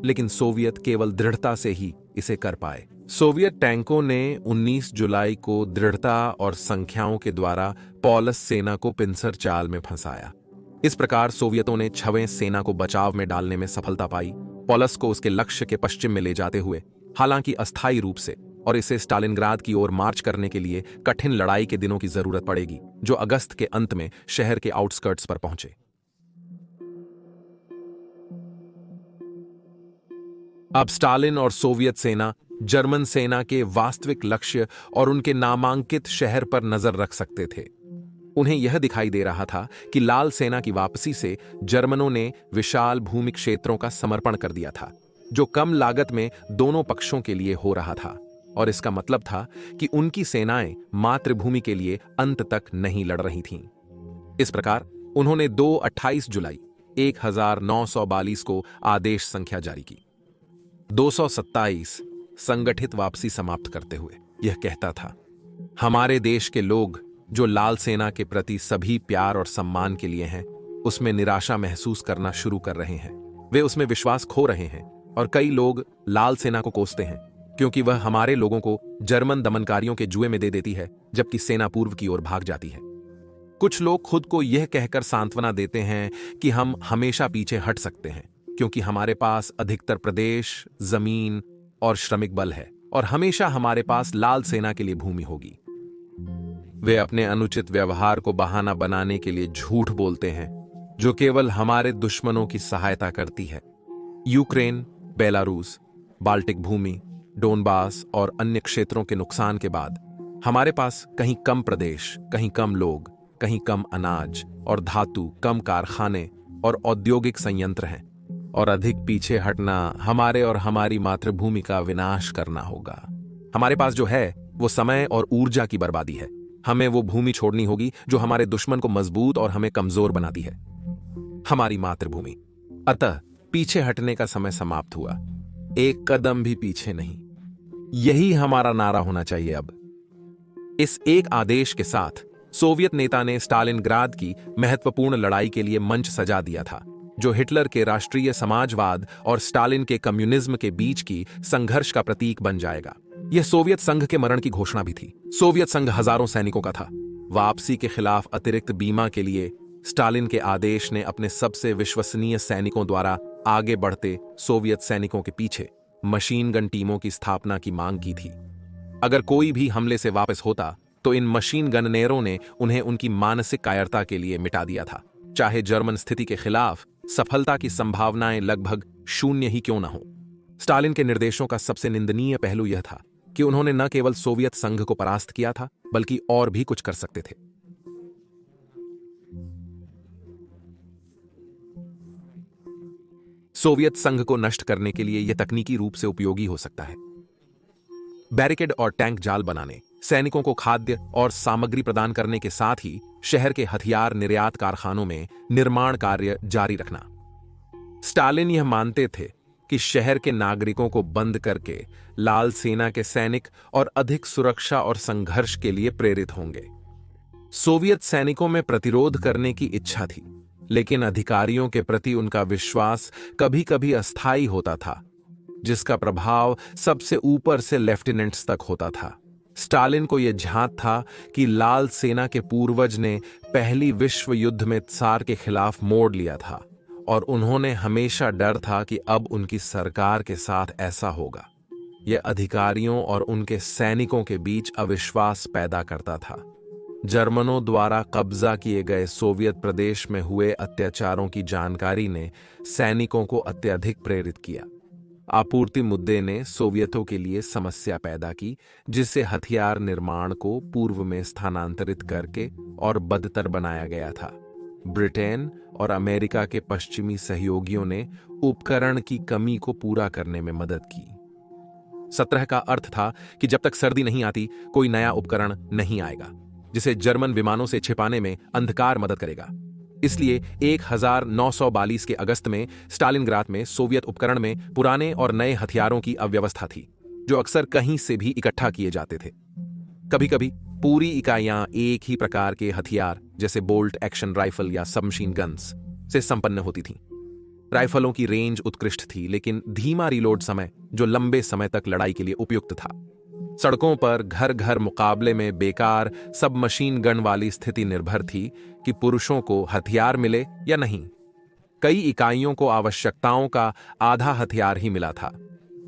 लेकिन सोवियत केवल दृढ़ता से ही इसे कर पाए। सोवियत टैंकों ने 19 जुलाई को दृढ़ता और संख्याओं के द्वारा पॉलस सेना को पिंसर चाल में फंसाया। इस प्रकार सोवियतों ने 6वें सेना को बचाव में डालने में सफलता पाई, पॉलस को उसके लक्ष्य के पश्चिम में ले जाते हुए, हालांकि अस्थायी रूप से, और इसे स्टालिनग्राद की ओर मार्च करने के लिए कठिन लड़ाई के दिनों की जरूरत पड़ेगी, जो अगस्त के अंत में शहर के आउटस्कर्ट्स पर पहुंचे। अब स्टालिन और सोवियत सेना जर्मन सेना के वास्तविक लक्ष्य और उनके नामांकित शहर पर नजर रख सकते थे। उन्हें यह दिखाई दे रहा था कि लाल सेना की वापसी से जर्मनों ने विशाल भूमि क्षेत्रों का समर्पण कर दिया था, जो कम लागत में दोनों पक्षों के लिए हो रहा था, और इसका मतलब था कि उनकी सेनाएं मातृभूमि के लिए अंत तक नहीं लड़ रही थीं। इस प्रकार उन्होंने 28 जुलाई 1942 को आदेश संख्या जारी की। 227 संगठित वापसी समाप्त करते हुए यह कहता था, हमारे देश के लोग जो लाल सेना के प्रति सभी प्यार और सम्मान के लिए हैं, उसमें निराशा महसूस करना शुरू कर रहे हैं। वे उसमें विश्वास खो रहे हैं और कई लोग लाल सेना को कोसते हैं क्योंकि वह हमारे लोगों को जर्मन दमनकारियों के जुए में दे देती है, जबकि सेना पूर्व की ओर भाग जाती है। कुछ लोग खुद को यह कहकर सांत्वना देते हैं कि हम हमेशा पीछे हट सकते हैं क्योंकि हमारे पास अधिकतर प्रदेश, जमीन और श्रमिक बल है और हमेशा हमारे पास लाल सेना के लिए भूमि होगी। वे अपने अनुचित व्यवहार को बहाना बनाने के लिए झूठ बोलते हैं, जो केवल हमारे दुश्मनों की सहायता करती है। यूक्रेन, बेलारूस, बाल्टिक भूमि, डोनबास और अन्य क्षेत्रों के नुकसान के बाद हमारे पास कहीं कम प्रदेश, कहीं कम लोग, कहीं कम अनाज और धातु, कम कारखाने और औद्योगिक संयंत्र हैं, और अधिक पीछे हटना हमारे और हमारी मातृभूमि का विनाश करना होगा। हमारे पास जो है वो समय और ऊर्जा की बर्बादी है। हमें वो भूमि छोड़नी होगी जो हमारे दुश्मन को मजबूत और हमें कमजोर बनाती है, हमारी मातृभूमि। अतः पीछे हटने का समय समाप्त हुआ, एक कदम भी पीछे नहीं। यही हमारा नारा होना चाहिए। अब इस एक आदेश के साथ सोवियत नेता ने स्टालिनग्राद की महत्वपूर्ण लड़ाई के लिए मंच सजा दिया था, जो हिटलर के राष्ट्रीय समाजवाद और स्टालिन के कम्युनिज्म के बीच की संघर्ष का प्रतीक बन जाएगा। यह सोवियत संघ के मरण की घोषणा भी थी। सोवियत संघ हजारों सैनिकों का था। वापसी के खिलाफ अतिरिक्त बीमा के लिए स्टालिन के आदेश ने अपने सबसे विश्वसनीय सैनिकों द्वारा आगे बढ़ते सोवियत सैनिकों के पीछे मशीन गन टीमों की स्थापना की मांग की थी। अगर कोई भी हमले से वापस होता तो इन मशीन गननेरों ने उन्हें उनकी मानसिक कायरता के लिए मिटा दिया था, चाहे जर्मन स्थिति के खिलाफ सफलता की संभावनाएं लगभग शून्य ही क्यों न हो। स्टालिन के निर्देशों का सबसे निंदनीय पहलू यह था कि उन्होंने न केवल सोवियत संघ को परास्त किया था, बल्कि और भी कुछ कर सकते थे। सोवियत संघ को नष्ट करने के लिए यह तकनीकी रूप से उपयोगी हो सकता है। बैरिकेड और टैंक जाल बनाने, सैनिकों को खाद्य और सामग्री प्रदान करने के साथ ही शहर के हथियार निर्यात कारखानों में निर्माण कार्य जारी रखना। स्टालिन यह मानते थे कि शहर के नागरिकों को बंद करके लाल सेना के सैनिक और अधिक सुरक्षा और संघर्ष के लिए प्रेरित होंगे। सोवियत सैनिकों में प्रतिरोध करने की इच्छा थी, लेकिन अधिकारियों के प्रति उनका विश्वास कभी कभी अस्थायी होता था, जिसका प्रभाव सबसे ऊपर से लेफ्टिनेंट्स तक होता था। स्टालिन को यह झांक था कि लाल सेना के पूर्वज ने पहली विश्व युद्ध में त्सार के खिलाफ मोड़ लिया था और उन्होंने हमेशा डर था कि अब उनकी सरकार के साथ ऐसा होगा। यह अधिकारियों और उनके सैनिकों के बीच अविश्वास पैदा करता था। जर्मनों द्वारा कब्जा किए गए सोवियत प्रदेश में हुए अत्याचारों की जानकारी ने सैनिकों को अत्यधिक प्रेरित किया। आपूर्ति मुद्दे ने सोवियतों के लिए समस्या पैदा की, जिससे हथियार निर्माण को पूर्व में स्थानांतरित करके और बदतर बनाया गया था। ब्रिटेन और अमेरिका के पश्चिमी सहयोगियों ने उपकरण की कमी को पूरा करने में मदद की। 17 का अर्थ था कि जब तक सर्दी नहीं आती कोई नया उपकरण नहीं आएगा, जिसे जर्मन विमानों से छिपाने में अंधकार मदद करेगा। इसलिए 1942 के अगस्त में स्टालिनग्राद में सोवियत उपकरण में पुराने और नए हथियारों की अव्यवस्था थी, जो अक्सर कहीं से भी इकट्ठा किए जाते थे। कभी कभी पूरी इकाइयां एक ही प्रकार के हथियार जैसे बोल्ट एक्शन राइफल या सबमशीन गन्स से संपन्न होती थीं। राइफलों की रेंज उत्कृष्ट थी, लेकिन धीमा रिलोड समय जो लंबे समय तक लड़ाई के लिए उपयुक्त था। सड़कों पर घर घर मुकाबले में बेकार सब मशीन गन वाली स्थिति निर्भर थी कि पुरुषों को हथियार मिले या नहीं। कई इकाइयों को आवश्यकताओं का आधा हथियार ही मिला था।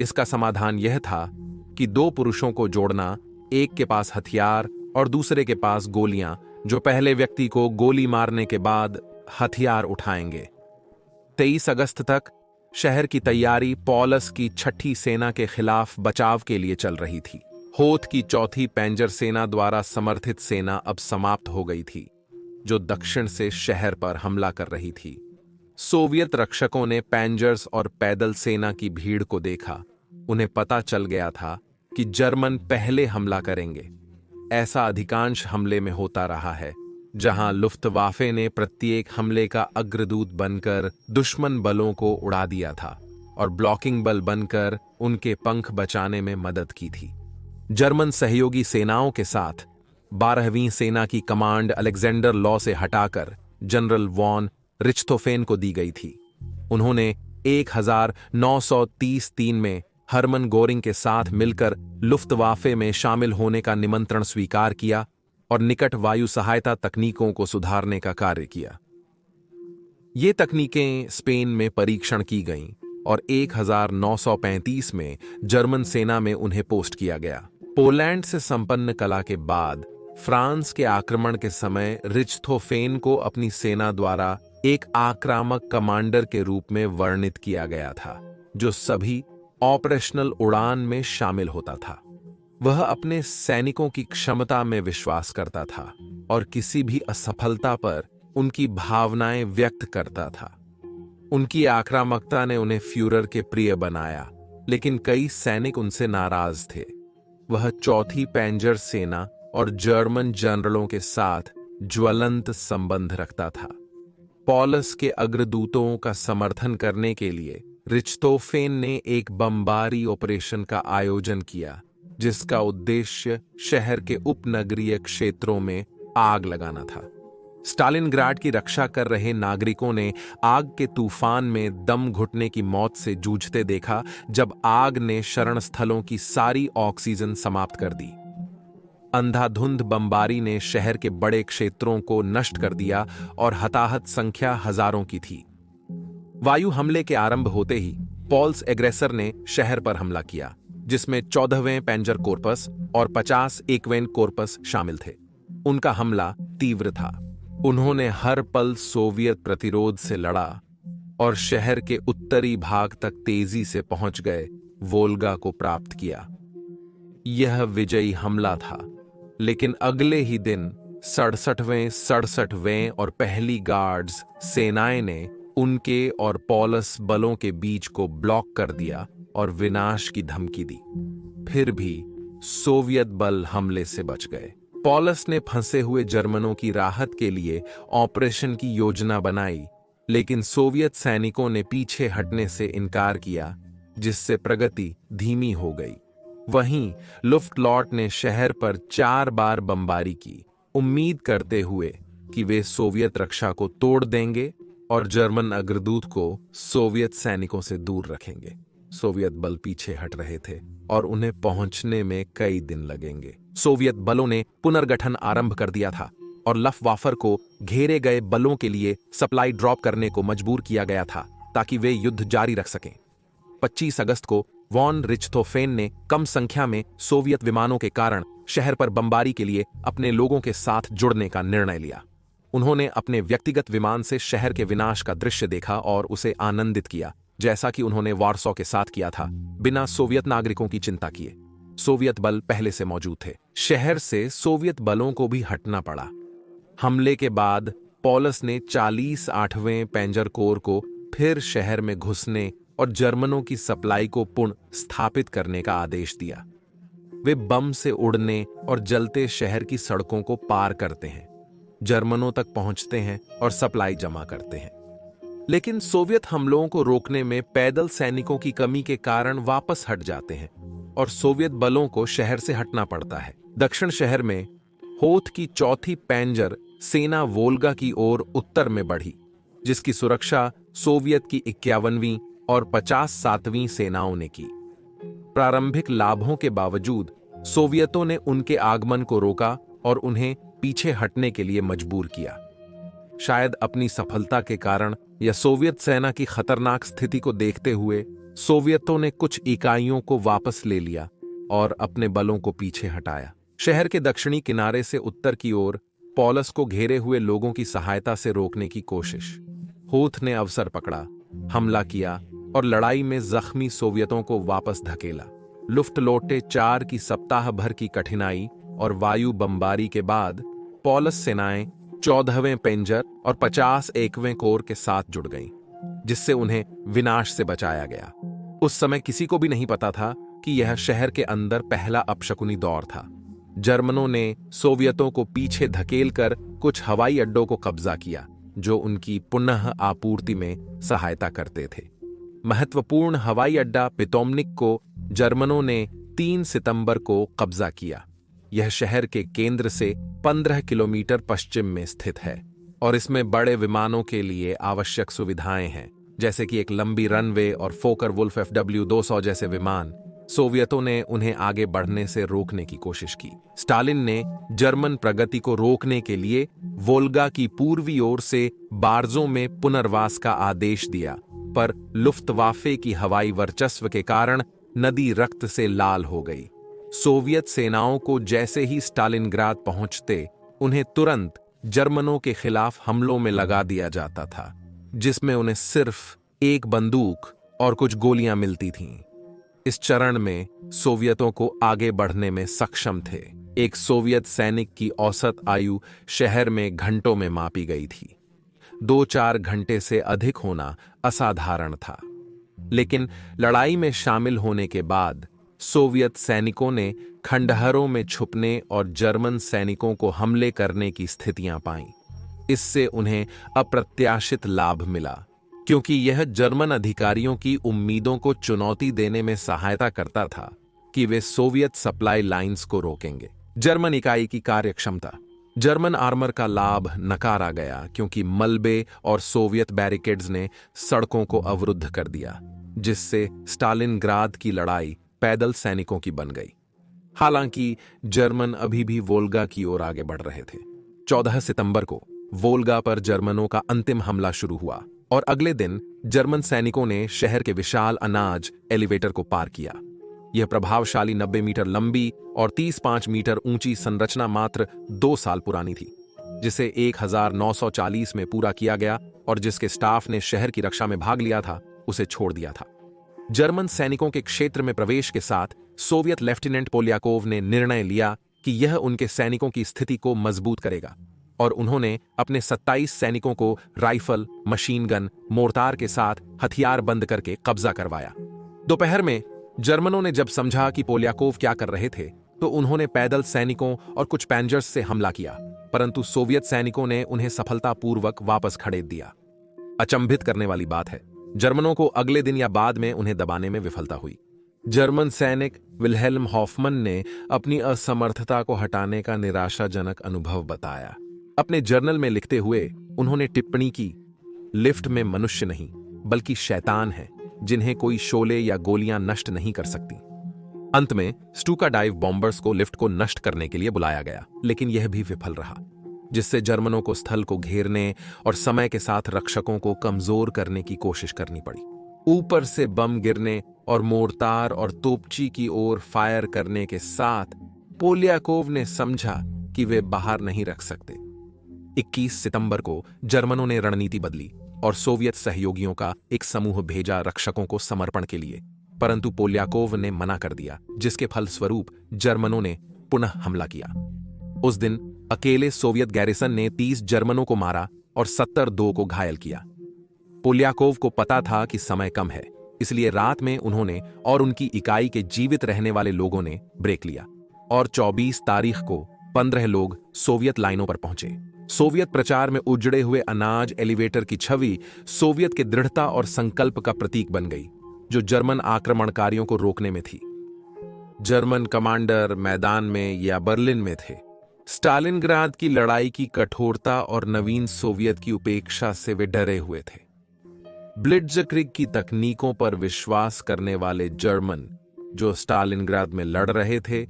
इसका समाधान यह था कि 2 पुरुषों को जोड़ना, एक के पास हथियार और दूसरे के पास गोलियां, जो पहले व्यक्ति को गोली मारने के बाद हथियार उठाएंगे। 23 अगस्त तक शहर की तैयारी पॉलस की 6ठी सेना के खिलाफ बचाव के लिए चल रही थी। होथ की 4थी पेंजर सेना द्वारा समर्थित सेना अब समाप्त हो गई थी, जो दक्षिण से शहर पर हमला कर रही थी। सोवियत रक्षकों ने पेंजर्स और पैदल सेना की भीड़ को देखा। उन्हें पता चल गया था कि जर्मन पहले हमला करेंगे। ऐसा अधिकांश हमले में होता रहा है, जहां लुफ्तवाफे ने प्रत्येक हमले का अग्रदूत बनकर दुश्मन बलों को उड़ा दिया था और ब्लॉकिंग बल बनकर उनके पंख बचाने में मदद की थी। जर्मन सहयोगी सेनाओं के साथ 12वीं सेना की कमांड अलेक्जेंडर लॉ से हटाकर जनरल वॉन रिच्टहोफेन को दी गई थी। उन्होंने 1933 में हरमन गोरिंग के साथ मिलकर लुफ्तवाफे में शामिल होने का निमंत्रण स्वीकार किया और निकट वायु सहायता तकनीकों को सुधारने का कार्य किया। ये तकनीकें स्पेन में परीक्षण की गईं और 1935 में जर्मन सेना में उन्हें पोस्ट किया गया। पोलैंड से संपन्न कला के बाद फ्रांस के आक्रमण के समय रिच्टहोफेन को अपनी सेना द्वारा एक आक्रामक कमांडर के रूप में वर्णित किया गया था, जो सभी ऑपरेशनल उड़ान में शामिल होता था। वह अपने सैनिकों की क्षमता में विश्वास करता था और किसी भी असफलता पर उनकी भावनाएं व्यक्त करता था। उनकी आक्रामकता ने उन्हें फ्यूरर के प्रिय बनाया, लेकिन कई सैनिक उनसे नाराज थे। वह 4थी पेंजर सेना और जर्मन जनरलों के साथ ज्वलंत संबंध रखता था। पॉलस के अग्रदूतों का समर्थन करने के लिए रिच्टहोफेन ने एक बमबारी ऑपरेशन का आयोजन किया, जिसका उद्देश्य शहर के उपनगरीय क्षेत्रों में आग लगाना था। स्टालिनग्राड की रक्षा कर रहे नागरिकों ने आग के तूफान में दम घुटने की मौत से जूझते देखा, जब आग ने शरण स्थलों की सारी ऑक्सीजन समाप्त कर दी। अंधाधुंध बमबारी ने शहर के बड़े क्षेत्रों को नष्ट कर दिया और हताहत संख्या हजारों की थी। वायु हमले के आरंभ होते ही पॉल्स एग्रेसर ने शहर पर हमला किया, जिसमें 14वें पेंजर कोर्पस और 50 एकवेन कोर्पस शामिल थे। उनका हमला तीव्र था। उन्होंने हर पल सोवियत प्रतिरोध से लड़ा और शहर के उत्तरी भाग तक तेजी से पहुंच गए वोल्गा को प्राप्त किया। यह विजयी हमला था, लेकिन अगले ही दिन 67वें और पहली गार्ड्स सेनाएं ने उनके और पॉलस बलों के बीच को ब्लॉक कर दिया और विनाश की धमकी दी। फिर भी सोवियत बल हमले से बच गए। पॉलस ने फंसे हुए जर्मनों की राहत के लिए ऑपरेशन की योजना बनाई, लेकिन सोवियत सैनिकों ने पीछे हटने से इनकार किया, जिससे प्रगति धीमी हो गई। वहीं लुफ्टलॉट ने शहर पर 4 बार बमबारी की, उम्मीद करते हुए कि वे सोवियत रक्षा को तोड़ देंगे और जर्मन अग्रदूत को सोवियत सैनिकों से दूर रखेंगे। सोवियत बल पीछे हट रहे थे और उन्हें पहुंचने में कई दिन लगेंगे। सोवियत बलों ने पुनर्गठन आरंभ कर दिया था और लफ्टवाफे को घेरे गए बलों के लिए सप्लाई ड्रॉप करने को मजबूर किया गया था ताकि वे युद्ध जारी रख सकें। 25 अगस्त को वॉन रिच्टहोफेन ने कम संख्या में सोवियत विमानों के कारण शहर पर बमबारी के लिए अपने लोगों के साथ जुड़ने का निर्णय लिया। उन्होंने अपने व्यक्तिगत विमान से शहर के विनाश का दृश्य देखा और उसे आनंदित किया, जैसा कि उन्होंने वार्सो के साथ किया था, बिना सोवियत नागरिकों की चिंता किए। सोवियत बल पहले से मौजूद थे। शहर से सोवियत बलों को भी हटना पड़ा। हमले के बाद पॉलस ने 48वें पेंजर कोर को फिर शहर में घुसने और जर्मनों की सप्लाई को पुनः स्थापित करने का आदेश दिया। वे बम से उड़ने और जलते शहर की सड़कों को पार करते हैं, जर्मनों तक पहुंचते हैं और सप्लाई जमा करते हैं। लेकिन सोवियत हमलों को रोकने में पैदल सैनिकों की कमी के कारण वापस हट जाते हैं और सोवियत बलों को शहर से हटना पड़ता है। दक्षिण शहर में होथ की 4थी पेंजर सेना वोल्गा की ओर उत्तर में बढ़ी, जिसकी सुरक्षा सोवियत की 51वीं और 57वीं सेनाओं ने की। प्रारंभिक लाभों के बावजूद सोवियतों ने उनके आगमन को रोका और उन्हें पीछे हटने के लिए मजबूर किया। शायद अपनी सफलता के कारण या सोवियत सेना की खतरनाक स्थिति को देखते हुए सोवियतों ने कुछ इकाइयों को वापस ले लिया और अपने बलों को पीछे हटाया। शहर के दक्षिणी किनारे से उत्तर की ओर पॉलस को घेरे हुए लोगों की सहायता से रोकने की कोशिश। होथ ने अवसर पकड़ा, हमला किया और लड़ाई में जख्मी सोवियतों को वापस धकेला। लुफ्टलोटे 4 की सप्ताह भर की कठिनाई और वायु बमबारी के बाद पॉलस सेनाएं 14वें पेंजर और 51वें कोर के साथ जुड़ गईं, जिससे उन्हें विनाश से बचाया गया। उस समय किसी को भी नहीं पता था कि यह शहर के अंदर पहला अपशकुनी दौर था। जर्मनों ने सोवियतों को पीछे धकेलकर कुछ हवाई अड्डों को कब्जा किया, जो उनकी पुनः आपूर्ति में सहायता करते थे। महत्वपूर्ण हवाई अड्डा पितोमनिक को जर्मनों ने 3 सितंबर को कब्जा किया। यह शहर के केंद्र से 15 किलोमीटर पश्चिम में स्थित है और इसमें बड़े विमानों के लिए आवश्यक सुविधाएं हैं, जैसे कि एक लंबी रनवे और फोकर वुल्फ FW-200 जैसे विमान। सोवियतों ने उन्हें आगे बढ़ने से रोकने की कोशिश की। स्टालिन ने जर्मन प्रगति को रोकने के लिए वोल्गा की पूर्वी ओर से बार्जों में पुनर्वास का आदेश दिया, पर लुफ्टवाफे की हवाई वर्चस्व के कारण नदी रक्त से लाल हो गई। सोवियत सेनाओं को जैसे ही स्टालिनग्राद पहुंचते, उन्हें तुरंत जर्मनों के खिलाफ हमलों में लगा दिया जाता था, जिसमें उन्हें सिर्फ एक बंदूक और कुछ गोलियां मिलती थीं। इस चरण में सोवियतों को आगे बढ़ने में सक्षम थे। एक सोवियत सैनिक की औसत आयु शहर में घंटों में मापी गई थी। 2-4 घंटे से अधिक होना असाधारण था। लेकिन लड़ाई में शामिल होने के बाद सोवियत सैनिकों ने खंडहरों में छुपने और जर्मन सैनिकों को हमले करने की स्थितियां पाईं। इससे उन्हें अप्रत्याशित लाभ मिला, क्योंकि यह जर्मन अधिकारियों की उम्मीदों को चुनौती देने में सहायता करता था कि वे सोवियत सप्लाई लाइंस को रोकेंगे। जर्मन इकाई की कार्यक्षमता। जर्मन आर्मर का लाभ नकारा गया क्योंकि मलबे और सोवियत बैरिकेड्स ने सड़कों को अवरुद्ध कर दिया, जिससे स्टालिनग्राद की लड़ाई पैदल सैनिकों की बन गई। हालांकि जर्मन अभी भी वोल्गा की ओर आगे बढ़ रहे थे। 14 सितंबर को वोल्गा पर जर्मनों का अंतिम हमला शुरू हुआ और अगले दिन जर्मन सैनिकों ने शहर के विशाल अनाज एलिवेटर को पार किया। यह प्रभावशाली 90 मीटर लंबी और 35 मीटर ऊंची संरचना मात्र 2 साल पुरानी थी, जिसे 1940 में पूरा किया गया और जिसके स्टाफ ने शहर की रक्षा में भाग लिया था, उसे छोड़ दिया था। जर्मन सैनिकों के क्षेत्र में प्रवेश के साथ सोवियत लेफ्टिनेंट पोलियाकोव ने निर्णय लिया कि यह उनके सैनिकों की स्थिति को मजबूत करेगा और उन्होंने अपने 27 सैनिकों को राइफल, मशीन गन, मोर्टार के साथ हथियार बंद करके कब्जा करवाया। दोपहर में जर्मनों ने जब समझा कि पोलियाकोव क्या कर रहे थे, तो उन्होंने पैदल सैनिकों और कुछ पैंजर्स से हमला किया, परंतु सोवियत सैनिकों ने उन्हें सफलतापूर्वक वापस खड़ेद दिया। अचंभित करने वाली बात है, जर्मनों को अगले दिन या बाद में उन्हें दबाने में विफलता हुई। जर्मन सैनिक विल्हेल्म हॉफमन ने अपनी असमर्थता को हटाने का निराशाजनक अनुभव बताया। अपने जर्नल में लिखते हुए उन्होंने टिप्पणी की, लिफ्ट में मनुष्य नहीं बल्कि शैतान है, जिन्हें कोई शोले या गोलियां नष्ट नहीं कर सकती। अंत में स्टूका डाइव बॉम्बर्स को लिफ्ट को नष्ट करने के लिए बुलाया गया, लेकिन यह भी विफल रहा, जिससे जर्मनों को स्थल को घेरने और समय के साथ रक्षकों को कमजोर करने की कोशिश करनी पड़ी। ऊपर से बम गिरने और मोर्टार और तोपची की ओर फायर करने के साथ पोलियाकोव ने समझा कि वे बाहर नहीं रख सकते। 21 सितंबर को जर्मनों ने रणनीति बदली और सोवियत सहयोगियों का एक समूह भेजा रक्षकों को समर्पण के लिए, परंतु पोलियाकोव ने मना कर दिया, जिसके फलस्वरूप जर्मनों ने पुनः हमला किया। उस दिन अकेले सोवियत गैरिसन ने 30 जर्मनों को मारा और 72 को घायल किया। पोलियाकोव को पता था कि समय कम है, इसलिए रात में उन्होंने और उनकी इकाई के जीवित रहने वाले लोगों ने ब्रेक लिया और 24 तारीख को 15 लोग सोवियत लाइनों पर पहुंचे। सोवियत प्रचार में उजड़े हुए अनाज एलिवेटर की छवि सोवियत के दृढ़ता और संकल्प का प्रतीक बन गई, जो जर्मन आक्रमणकारियों को रोकने में थी। जर्मन कमांडर मैदान में या बर्लिन में थे। स्टालिनग्राद की लड़ाई की कठोरता और नवीन सोवियत की उपेक्षा से वे डरे हुए थे। ब्लिट्जक्रिग की तकनीकों पर विश्वास करने वाले जर्मन जो स्टालिनग्राद में लड़ रहे थे,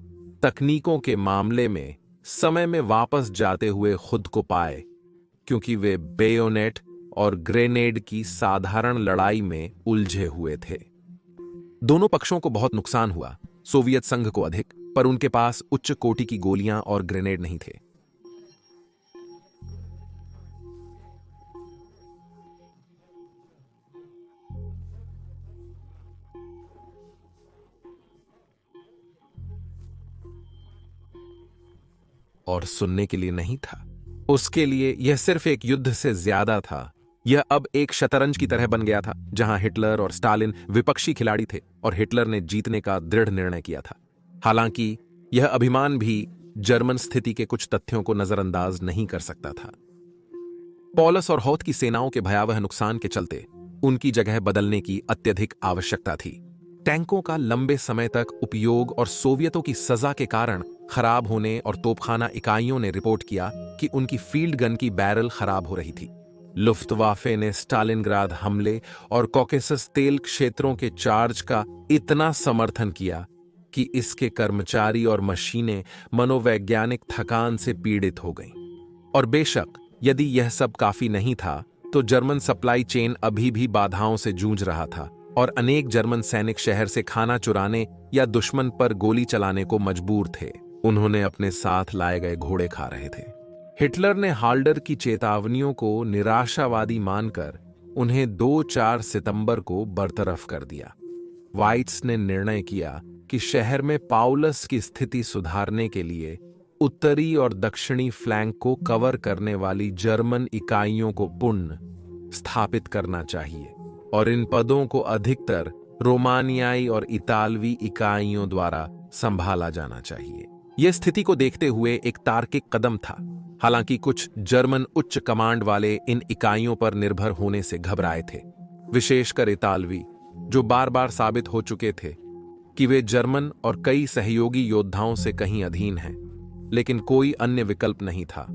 तकनीकों के मामले में समय में वापस जाते हुए खुद को पाए, क्योंकि वे बेयोनेट और ग्रेनेड की साधारण लड़ाई में उलझे हुए थे। दोनों पक्षों को बहुत नुकसान हुआ, सोवियत संघ को अधिक, पर उनके पास उच्च कोटि की गोलियां और ग्रेनेड नहीं थे। और सुनने के लिए नहीं था, उसके लिए यह सिर्फ एक युद्ध से ज्यादा था। यह अब एक शतरंज की तरह बन गया था, जहां हिटलर और स्टालिन विपक्षी खिलाड़ी थे और हिटलर ने जीतने का दृढ़ निर्णय किया था। हालांकि यह अभिमान भी जर्मन स्थिति के कुछ तथ्यों को नजरअंदाज नहीं कर सकता था। पॉलस और हौथ की सेनाओं के भयावह नुकसान के चलते उनकी जगह बदलने की अत्यधिक आवश्यकता थी। टैंकों का लंबे समय तक उपयोग और सोवियतों की सजा के कारण खराब होने और तोपखाना इकाइयों ने रिपोर्ट किया कि उनकी फील्ड गन की बैरल खराब हो रही थी। लुफ्तवाफे ने स्टालिनग्राद हमले और कॉकेसस तेल क्षेत्रों के चार्ज का इतना समर्थन किया कि इसके कर्मचारी और मशीनें मनोवैज्ञानिक थकान से पीड़ित हो गईं। और बेशक यदि यह सब काफी नहीं था, तो जर्मन सप्लाई चेन अभी भी बाधाओं से जूझ रहा था और अनेक जर्मन सैनिक शहर से खाना चुराने या दुश्मन पर गोली चलाने को मजबूर थे। उन्होंने अपने साथ लाए गए घोड़े खा रहे थे। हिटलर ने हाल्डर की चेतावनियों को निराशावादी मानकर उन्हें 2-4 सितंबर को बरतरफ कर दिया। वाइट्स ने निर्णय किया कि शहर में पाउलस की स्थिति सुधारने के लिए उत्तरी और दक्षिणी फ्लैंक को कवर करने वाली जर्मन इकाइयों को पुनः स्थापित करना चाहिए और इन पदों को अधिकतर रोमानियाई और इतालवी इकाइयों द्वारा संभाला जाना चाहिए। यह स्थिति को देखते हुए एक तार्किक कदम था। हालांकि कुछ जर्मन उच्च कमांड वाले इन इकाइयों पर निर्भर होने से घबराए थे, विशेषकर इतालवी, जो बार बार साबित हो चुके थे कि वे जर्मन और कई सहयोगी योद्धाओं से कहीं अधीन हैं, लेकिन कोई अन्य विकल्प नहीं था।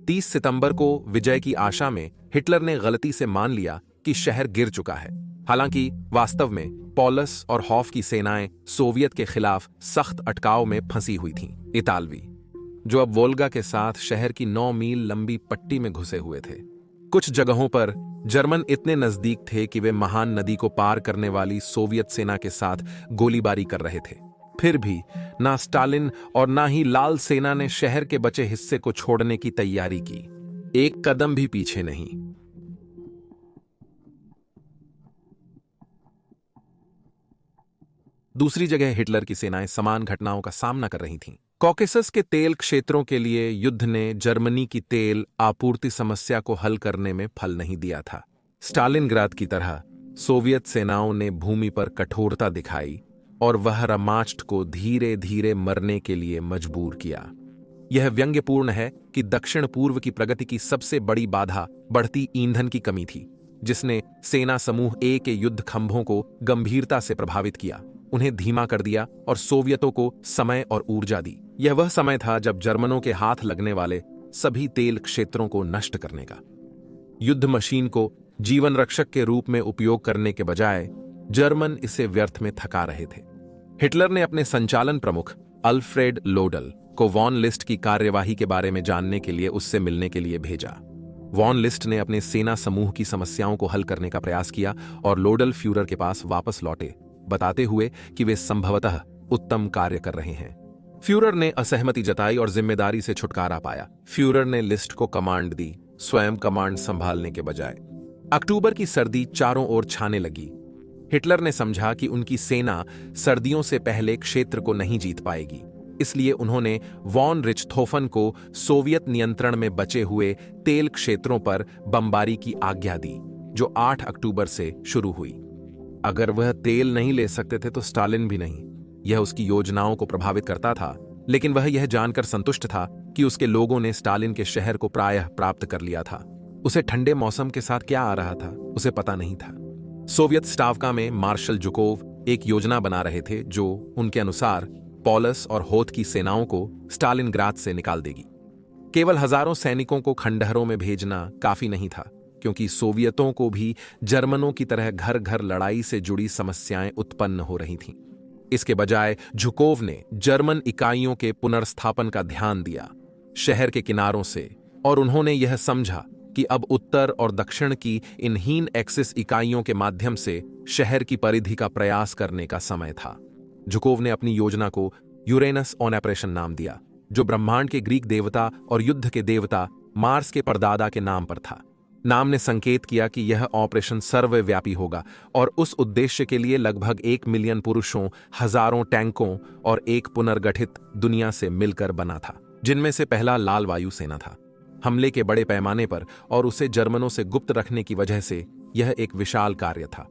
30 सितंबर को विजय की आशा में हिटलर ने गलती से मान लिया कि शहर गिर चुका है। हालांकि वास्तव में पॉलस और हॉफ की सेनाएं सोवियत के खिलाफ सख्त अटकाव में फंसी हुई थीं। इतालवी, जो अब वोल्गा के साथ शहर की 9 मील लंबी पट्टी में घुसे हुए थे। कुछ जगहों पर जर्मन इतने नजदीक थे कि वे महान नदी को पार करने वाली सोवियत सेना के साथ गोलीबारी कर रहे थे। फिर भी ना स्टालिन और ना ही लाल सेना ने शहर के बचे हिस्से को छोड़ने की तैयारी की। एक कदम भी पीछे नहीं। दूसरी जगह हिटलर की सेनाएं समान घटनाओं का सामना कर रही थीं। कॉकेसस के तेल क्षेत्रों के लिए युद्ध ने जर्मनी की तेल आपूर्ति समस्या को हल करने में फल नहीं दिया था। स्टालिनग्राद की तरह सोवियत सेनाओं ने भूमि पर कठोरता दिखाई और वह रमाच्ट को धीरे धीरे मरने के लिए मजबूर किया। यह व्यंग्यपूर्ण है कि दक्षिण पूर्व की प्रगति की सबसे बड़ी बाधा बढ़ती ईंधन की कमी थी, जिसने सेना समूह ए के युद्ध खंभों को गंभीरता से प्रभावित किया, उन्हें धीमा कर दिया और सोवियतों को समय और ऊर्जा दी। यह वह समय था जब जर्मनों के हाथ लगने वाले सभी तेल क्षेत्रों को नष्ट करने का। युद्ध मशीन को जीवन रक्षक के रूप में उपयोग करने के बजाय जर्मन इसे व्यर्थ में थका रहे थे। हिटलर ने अपने संचालन प्रमुख अल्फ्रेड लोडल को वॉन लिस्ट की कार्यवाही के बारे में जानने के लिए उससे मिलने के लिए भेजा। वॉन लिस्ट ने अपने सेना समूह की समस्याओं को हल करने का प्रयास किया और लोडल फ्यूरर के पास वापस लौटे, बताते हुए कि वे संभवतः उत्तम कार्य कर रहे हैं। फ्यूरर ने असहमति जताई और जिम्मेदारी से छुटकारा पाया। फ्यूरर ने लिस्ट को कमांड दी, स्वयं कमांड संभालने के बजाय। अक्टूबर की सर्दी चारों ओर छाने लगी। हिटलर ने समझा कि उनकी सेना सर्दियों से पहले क्षेत्र को नहीं जीत पाएगी, इसलिए उन्होंने वॉन रिचथोफन को सोवियत नियंत्रण में बचे हुए तेल क्षेत्रों पर बमबारी की आज्ञा दी, जो 8 अक्टूबर से शुरू हुई। अगर वह तेल नहीं ले सकते थे तो स्टालिन भी नहीं। यह उसकी योजनाओं को प्रभावित करता था, लेकिन वह यह जानकर संतुष्ट था कि उसके लोगों ने स्टालिन के शहर को प्रायः प्राप्त कर लिया था। उसे ठंडे मौसम के साथ क्या आ रहा था, उसे पता नहीं था। सोवियत स्टावका में मार्शल जुकोव एक योजना बना रहे थे जो उनके अनुसार पॉलस और होथ की सेनाओं को स्टालिनग्राद से निकाल देगी। केवल हजारों सैनिकों को खंडहरों में भेजना काफी नहीं था, क्योंकि सोवियतों को भी जर्मनों की तरह घर घर लड़ाई से जुड़ी समस्याएं उत्पन्न हो रही थीं। इसके बजाय झुकोव ने जर्मन इकाइयों के पुनर्स्थापन का ध्यान दिया शहर के किनारों से, और उन्होंने यह समझा कि अब उत्तर और दक्षिण की इन हीन एक्सिस इकाइयों के माध्यम से शहर की परिधि का प्रयास करने का समय था। झुकोव ने अपनी योजना को यूरेनस ऑन ऑपरेशन नाम दिया, जो ब्रह्मांड के ग्रीक देवता और युद्ध के देवता मार्स के परदादा के नाम पर था। नाम ने संकेत किया कि यह ऑपरेशन सर्वव्यापी होगा और उस उद्देश्य के लिए लगभग 1 मिलियन पुरुषों, हजारों टैंकों और एक पुनर्गठित दुनिया से मिलकर बना था, जिनमें से पहला लाल वायु सेना था। हमले के बड़े पैमाने पर और उसे जर्मनों से गुप्त रखने की वजह से यह एक विशाल कार्य था।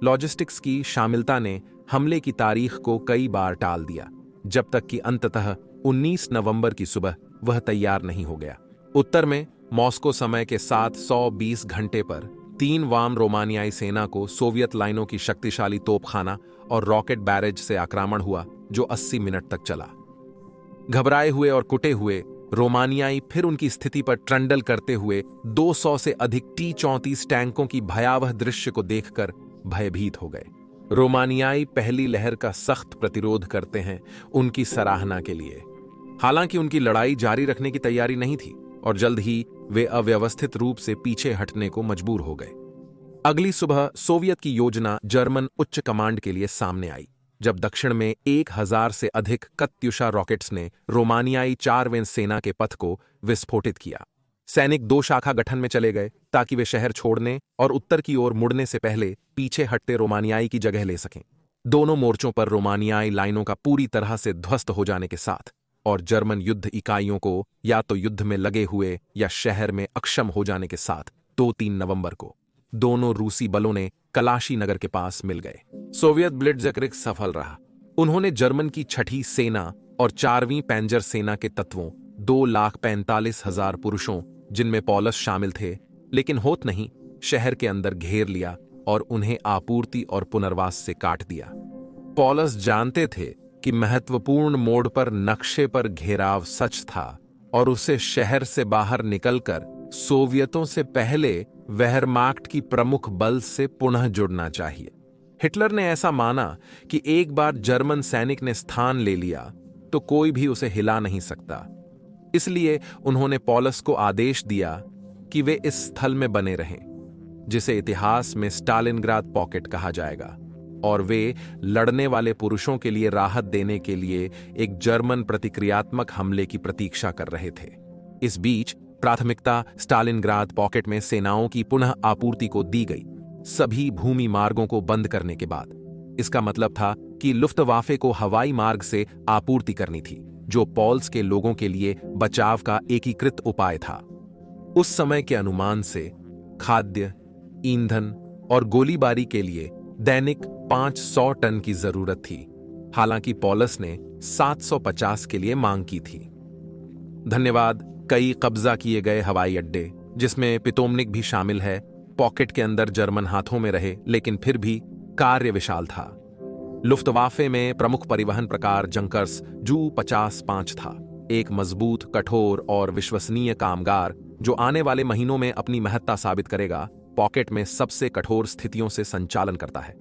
लॉजिस्टिक्स की शामिलता ने हमले की तारीख को कई बार टाल दिया, जब तक कि अंततः 19 नवंबर की सुबह वह तैयार नहीं हो गया। उत्तर में मॉस्को समय के 720 घंटे पर 3 वाम रोमानियाई सेना को सोवियत लाइनों की शक्तिशाली तोपखाना और रॉकेट बैरेज से आक्रमण हुआ, जो 80 मिनट तक चला। घबराए हुए और कुटे हुए रोमानियाई फिर उनकी स्थिति पर ट्रंडल करते हुए 200 से अधिक T-34 टैंकों की भयावह दृश्य को देखकर भयभीत हो गए। रोमानियाई पहली लहर का सख्त प्रतिरोध करते हैं उनकी सराहना के लिए। हालांकि उनकी लड़ाई जारी रखने की तैयारी नहीं थी और जल्द ही वे अव्यवस्थित रूप से पीछे हटने को मजबूर हो गए। अगली सुबह सोवियत की योजना जर्मन उच्च कमांड के लिए सामने आई, जब दक्षिण में 1000 से अधिक कत्युषा रॉकेट्स ने रोमानियाई 4वें सेना के पथ को विस्फोटित किया। सैनिक 2 शाखा गठन में चले गए ताकि वे शहर छोड़ने और उत्तर की ओर मुड़ने से पहले पीछे हटते रोमानियाई की जगह ले सकें। दोनों मोर्चों पर रोमानियाई लाइनों का पूरी तरह से ध्वस्त हो जाने के साथ और जर्मन युद्ध इकाइयों को या तो युद्ध में लगे हुए या शहर में अक्षम हो जाने के साथ 2-3 नवंबर को दोनों रूसी बलों ने कलाशी नगर के पास मिल गए। सोवियत ब्लिट्ज़क्रिग सफल रहा। उन्होंने जर्मन की 6ठी सेना और 4वीं पैंजर सेना के तत्वों 2,45,000 पुरुषों, जिनमें पॉलस शामिल थे, लेकिन होत नहीं, शहर के अंदर घेर लिया और उन्हें आपूर्ति और पुनर्वास से काट दिया। पॉलस जानते थे कि महत्वपूर्ण मोड़ पर नक्शे पर घेराव सच था और उसे शहर से बाहर निकलकर सोवियतों से पहले वेहरमाख्ट की प्रमुख बल से पुनः जुड़ना चाहिए। हिटलर ने ऐसा माना कि एक बार जर्मन सैनिक ने स्थान ले लिया तो कोई भी उसे हिला नहीं सकता। इसलिए उन्होंने पॉलस को आदेश दिया कि वे इस स्थल में बने रहें, जिसे इतिहास में स्टालिनग्राद पॉकेट कहा जाएगा, और वे लड़ने वाले पुरुषों के लिए राहत देने के लिए एक जर्मन प्रतिक्रियात्मक हमले की प्रतीक्षा कर रहे थे। इस बीच प्राथमिकता स्टालिनग्राद पॉकेट में सेनाओं की पुनः आपूर्ति को दी गई, सभी भूमि मार्गों को बंद करने के बाद। इसका मतलब था कि लुफ्तवाफे को हवाई मार्ग से आपूर्ति करनी थी, जो पॉल्स के लोगों के लिए बचाव का एकीकृत उपाय था। उस समय के अनुमान से खाद्य, ईंधन और गोलीबारी के लिए दैनिक 500 टन की जरूरत थी। हालांकि पॉलस ने 750 के लिए मांग की थी। धन्यवाद। कई कब्जा किए गए हवाई अड्डे, जिसमें पितोमनिक भी शामिल है, पॉकेट के अंदर जर्मन हाथों में रहे, लेकिन फिर भी कार्य विशाल था। लुफ्तवाफे में प्रमुख परिवहन प्रकार जंकर्स जू 50-5 था, एक मजबूत, कठोर और विश्वसनीय कामगार जो आने वाले महीनों में अपनी महत्ता साबित करेगा। पॉकेट में सबसे कठोर स्थितियों से संचालन करता है।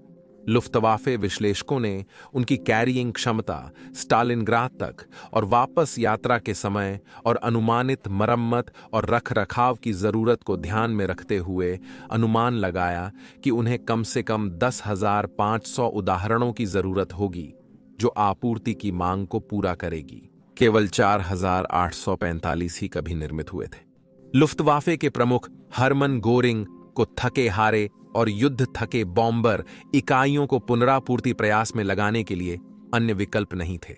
लुफ्तवाफे विश्लेषकों ने उनकी कैरियिंग क्षमता, स्टालिनग्राद तक और वापस यात्रा के समय और अनुमानित मरम्मत और रखरखाव की जरूरत को ध्यान में रखते हुए अनुमान लगाया कि उन्हें कम से कम 10,500 उदाहरणों की जरूरत होगी, जो आपूर्ति की मांग को पूरा करेगी। केवल 4,845 ही कभी निर्मित हुए थे। लुफ्तवाफे के प्रमुख हरमन गोरिंग को थके हारे और युद्ध थके बॉम्बर इकाइयों को पुनरापूर्ति प्रयास में लगाने के लिए अन्य विकल्प नहीं थे।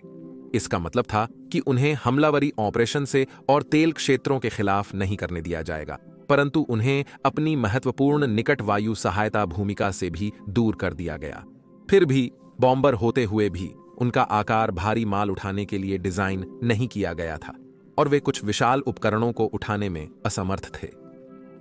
इसका मतलब था कि उन्हें हमलावरी ऑपरेशन से और तेल क्षेत्रों के खिलाफ नहीं करने दिया जाएगा, परंतु उन्हें अपनी महत्वपूर्ण निकट वायु सहायता भूमिका से भी दूर कर दिया गया। फिर भी बॉम्बर होते हुए भी उनका आकार भारी माल उठाने के लिए डिजाइन नहीं किया गया था और वे कुछ विशाल उपकरणों को उठाने में असमर्थ थे।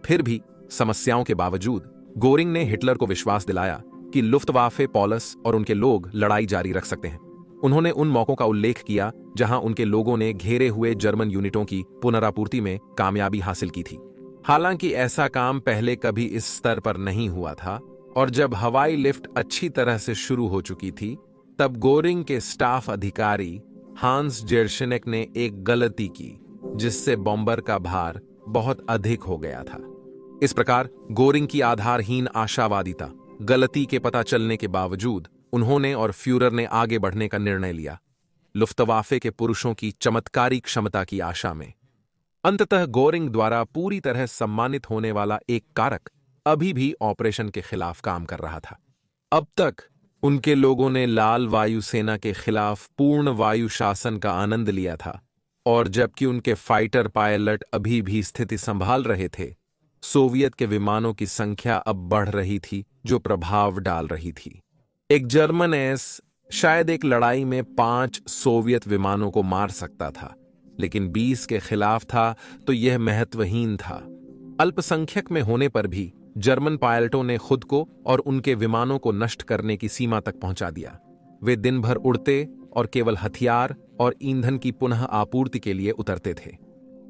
फिर भी समस्याओं के बावजूद गोरिंग ने हिटलर को विश्वास दिलाया कि लुफ्तवाफे, पॉलस और उनके लोग लड़ाई जारी रख सकते हैं। उन्होंने उन मौकों का उल्लेख किया जहां उनके लोगों ने घेरे हुए जर्मन यूनिटों की पुनरापूर्ति में कामयाबी हासिल की थी। हालांकि ऐसा काम पहले कभी इस स्तर पर नहीं हुआ था, और जब हवाई लिफ्ट अच्छी तरह से शुरू हो चुकी थी, तब गोरिंग के स्टाफ अधिकारी हांस जेरशनेक ने एक गलती की, जिससे बॉम्बर का भार बहुत अधिक हो गया था। इस प्रकार गोरिंग की आधारहीन आशावादिता, गलती के पता चलने के बावजूद उन्होंने और फ्यूरर ने आगे बढ़ने का निर्णय लिया, लुफ्तवाफे के पुरुषों की चमत्कारी क्षमता की आशा में। अंततः गोरिंग द्वारा पूरी तरह सम्मानित होने वाला एक कारक अभी भी ऑपरेशन के खिलाफ काम कर रहा था। अब तक उनके लोगों ने लाल वायुसेना के खिलाफ पूर्ण वायु शासन का आनंद लिया था, और जबकि उनके फाइटर पायलट अभी भी स्थिति संभाल रहे थे, सोवियत के विमानों की संख्या अब बढ़ रही थी, जो प्रभाव डाल रही थी। एक जर्मन एस शायद एक लड़ाई में 5 सोवियत विमानों को मार सकता था, लेकिन 20 के खिलाफ था तो यह महत्वहीन था। अल्पसंख्यक में होने पर भी जर्मन पायलटों ने खुद को और उनके विमानों को नष्ट करने की सीमा तक पहुंचा दिया। वे दिन भर उड़ते और केवल हथियार और ईंधन की पुनः आपूर्ति के लिए उतरते थे।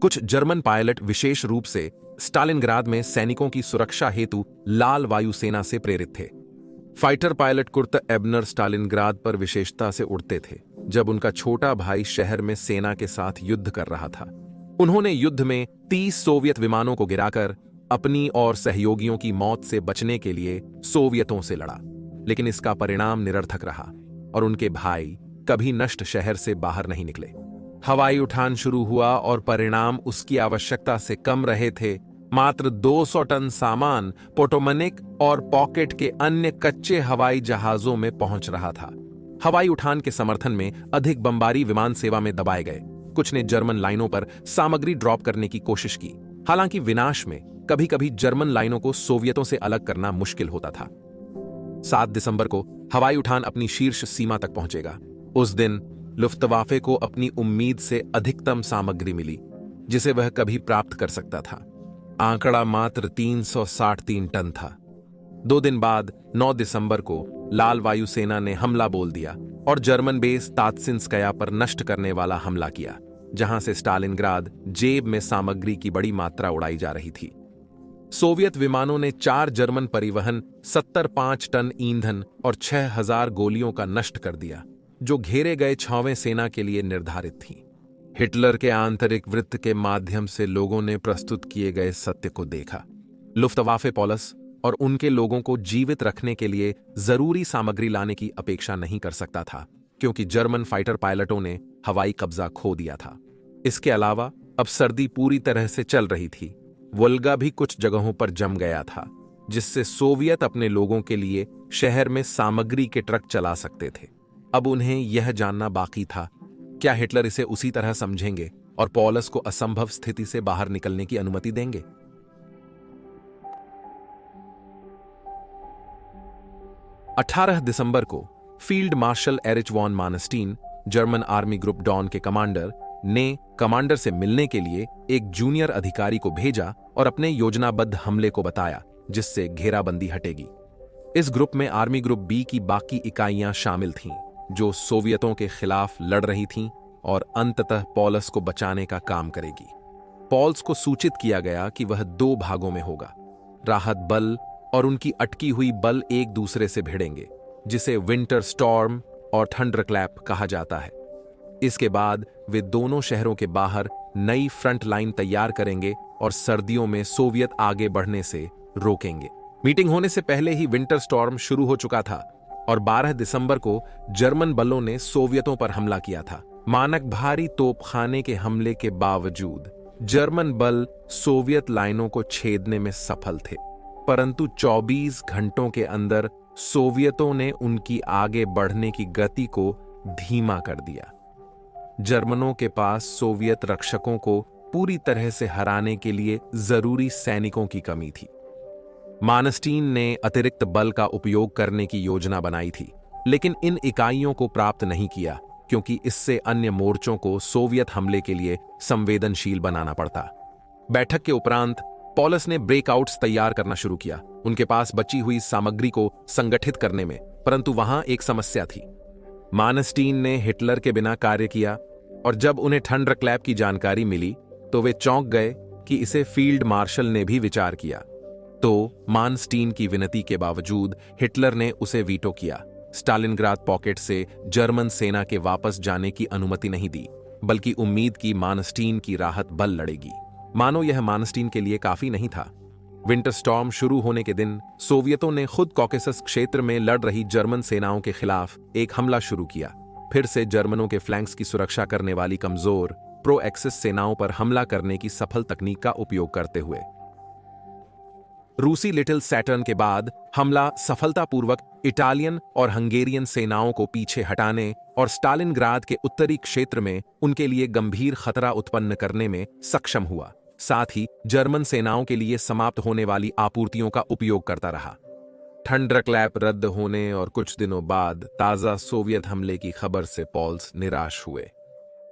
कुछ जर्मन पायलट विशेष रूप से स्टालिनग्राद में सैनिकों की सुरक्षा हेतु लाल वायुसेना से प्रेरित थे। फाइटर पायलट कुर्ट एबनर स्टालिनग्राद पर विशेषता से उड़ते थे जब उनका छोटा भाई शहर में सेना के साथ युद्ध कर रहा था। उन्होंने युद्ध में 30 सोवियत विमानों को गिराकर अपनी और सहयोगियों की मौत से बचने के लिए सोवियतों से लड़ा, लेकिन इसका परिणाम निरर्थक रहा और उनके भाई कभी नष्ट शहर से बाहर नहीं निकले। हवाई उठान शुरू हुआ और परिणाम उसकी आवश्यकता से कम रहे थे। मात्र 200 टन सामान पोटोमनिक और पॉकेट के अन्य कच्चे हवाई जहाजों में पहुंच रहा था। हवाई उठान के समर्थन में अधिक बमबारी विमान सेवा में दबाए गए। कुछ ने जर्मन लाइनों पर सामग्री ड्रॉप करने की कोशिश की। हालांकि विनाश में कभी कभी जर्मन लाइनों को सोवियतों से अलग करना मुश्किल होता था। 7 दिसंबर को हवाई उठान अपनी शीर्ष सीमा तक पहुंचेगा। उस दिन लुफ्तवाफे को अपनी उम्मीद से अधिकतम सामग्री मिली, जिसे वह कभी प्राप्त कर सकता था। आंकड़ा मात्र 363 टन था। 2 दिन बाद 9 दिसंबर को लाल वायुसेना ने हमला बोल दिया और जर्मन बेस तात्सिंस्काया पर नष्ट करने वाला हमला किया, जहां से स्टालिनग्राद जेब में सामग्री की बड़ी मात्रा उड़ाई जा रही थी। सोवियत विमानों ने 4 जर्मन परिवहन 75 टन ईंधन और 6000 गोलियों का नष्ट कर दिया, जो घेरे गए 6वें सेना के लिए निर्धारित थी। हिटलर के आंतरिक वृत्त के माध्यम से लोगों ने प्रस्तुत किए गए सत्य को देखा। लुफ्तवाफे पॉलस और उनके लोगों को जीवित रखने के लिए जरूरी सामग्री लाने की अपेक्षा नहीं कर सकता था, क्योंकि जर्मन फाइटर पायलटों ने हवाई कब्जा खो दिया था। इसके अलावा अब सर्दी पूरी तरह से चल रही थी। वोल्गा भी कुछ जगहों पर जम गया था, जिससे सोवियत अपने लोगों के लिए शहर में सामग्री के ट्रक चला सकते थे। अब उन्हें यह जानना बाकी था क्या हिटलर इसे उसी तरह समझेंगे और पॉलस को असंभव स्थिति से बाहर निकलने की अनुमति देंगे? 18 दिसंबर को field marshal Erich von Manstein, German army group Don के कमांडर, ने कमांडर से मिलने के लिए एक जूनियर अधिकारी को भेजा और अपने योजनाबद्ध हमले को बताया, जिससे घेराबंदी हटेगी। इस ग्रुप में आर्मी ग्रुप बी की बाकी इकाइयां शामिल थीं, जो सोवियतों के खिलाफ लड़ रही थीं और अंततः पॉलस को बचाने का काम करेगी। पॉल्स को सूचित किया गया कि वह 2 भागों में होगा। राहत बल और उनकी अटकी हुई बल एक दूसरे से भिड़ेंगे, जिसे विंटर स्टॉर्म और थंडरक्लैप कहा जाता है। इसके बाद वे दोनों शहरों के बाहर नई फ्रंट लाइन तैयार करेंगे और सर्दियों में सोवियत आगे बढ़ने से रोकेंगे। मीटिंग होने से पहले ही विंटर स्टॉर्म शुरू हो चुका था और 12 दिसंबर को जर्मन बलों ने सोवियतों पर हमला किया था। मानक भारी तोपखाने के हमले के बावजूद जर्मन बल सोवियत लाइनों को छेदने में सफल थे, परंतु 24 घंटों के अंदर सोवियतों ने उनकी आगे बढ़ने की गति को धीमा कर दिया। जर्मनों के पास सोवियत रक्षकों को पूरी तरह से हराने के लिए जरूरी सैनिकों की कमी थी। मानस्टीन ने अतिरिक्त बल का उपयोग करने की योजना बनाई थी, लेकिन इन इकाइयों को प्राप्त नहीं किया, क्योंकि इससे अन्य मोर्चों को सोवियत हमले के लिए संवेदनशील बनाना पड़ता। बैठक के उपरांत पॉलस ने ब्रेकआउट्स तैयार करना शुरू किया, उनके पास बची हुई सामग्री को संगठित करने में, परंतु वहां एक समस्या थी। मानस्टीन ने हिटलर के बिना कार्य किया और जब उन्हें थंडरक्लैप की जानकारी मिली तो वे चौंक गए कि इसे फील्ड मार्शल ने भी विचार किया। तो मानस्टीन की विनती के बावजूद हिटलर ने उसे वीटो किया। स्टालिनग्राद पॉकेट से जर्मन सेना के वापस जाने की अनुमति नहीं दी, बल्कि उम्मीद की मानस्टीन की राहत बल लड़ेगी। मानो यह मानस्टीन के लिए काफी नहीं था। विंटर स्टॉर्म शुरू होने के दिन सोवियतों ने खुद कॉकेसस क्षेत्र में लड़ रही जर्मन सेनाओं के खिलाफ एक हमला शुरू किया। फिर से जर्मनों के फ्लैंक्स की सुरक्षा करने वाली कमजोर प्रो एक्सिस सेनाओं पर हमला करने की सफल तकनीक का उपयोग करते हुए। रूसी लिटिल सैटर्न के बाद हमला सफलतापूर्वक इटालियन और हंगेरियन सेनाओं को पीछे हटाने और स्टालिनग्राद के उत्तरी क्षेत्र में उनके लिए गंभीर खतरा उत्पन्न करने में सक्षम हुआ। साथ ही जर्मन सेनाओं के लिए समाप्त होने वाली आपूर्तियों का उपयोग करता रहा। थंडरक्लैप रद्द होने और कुछ दिनों बाद ताजा सोवियत हमले की खबर से पॉल्स निराश हुए।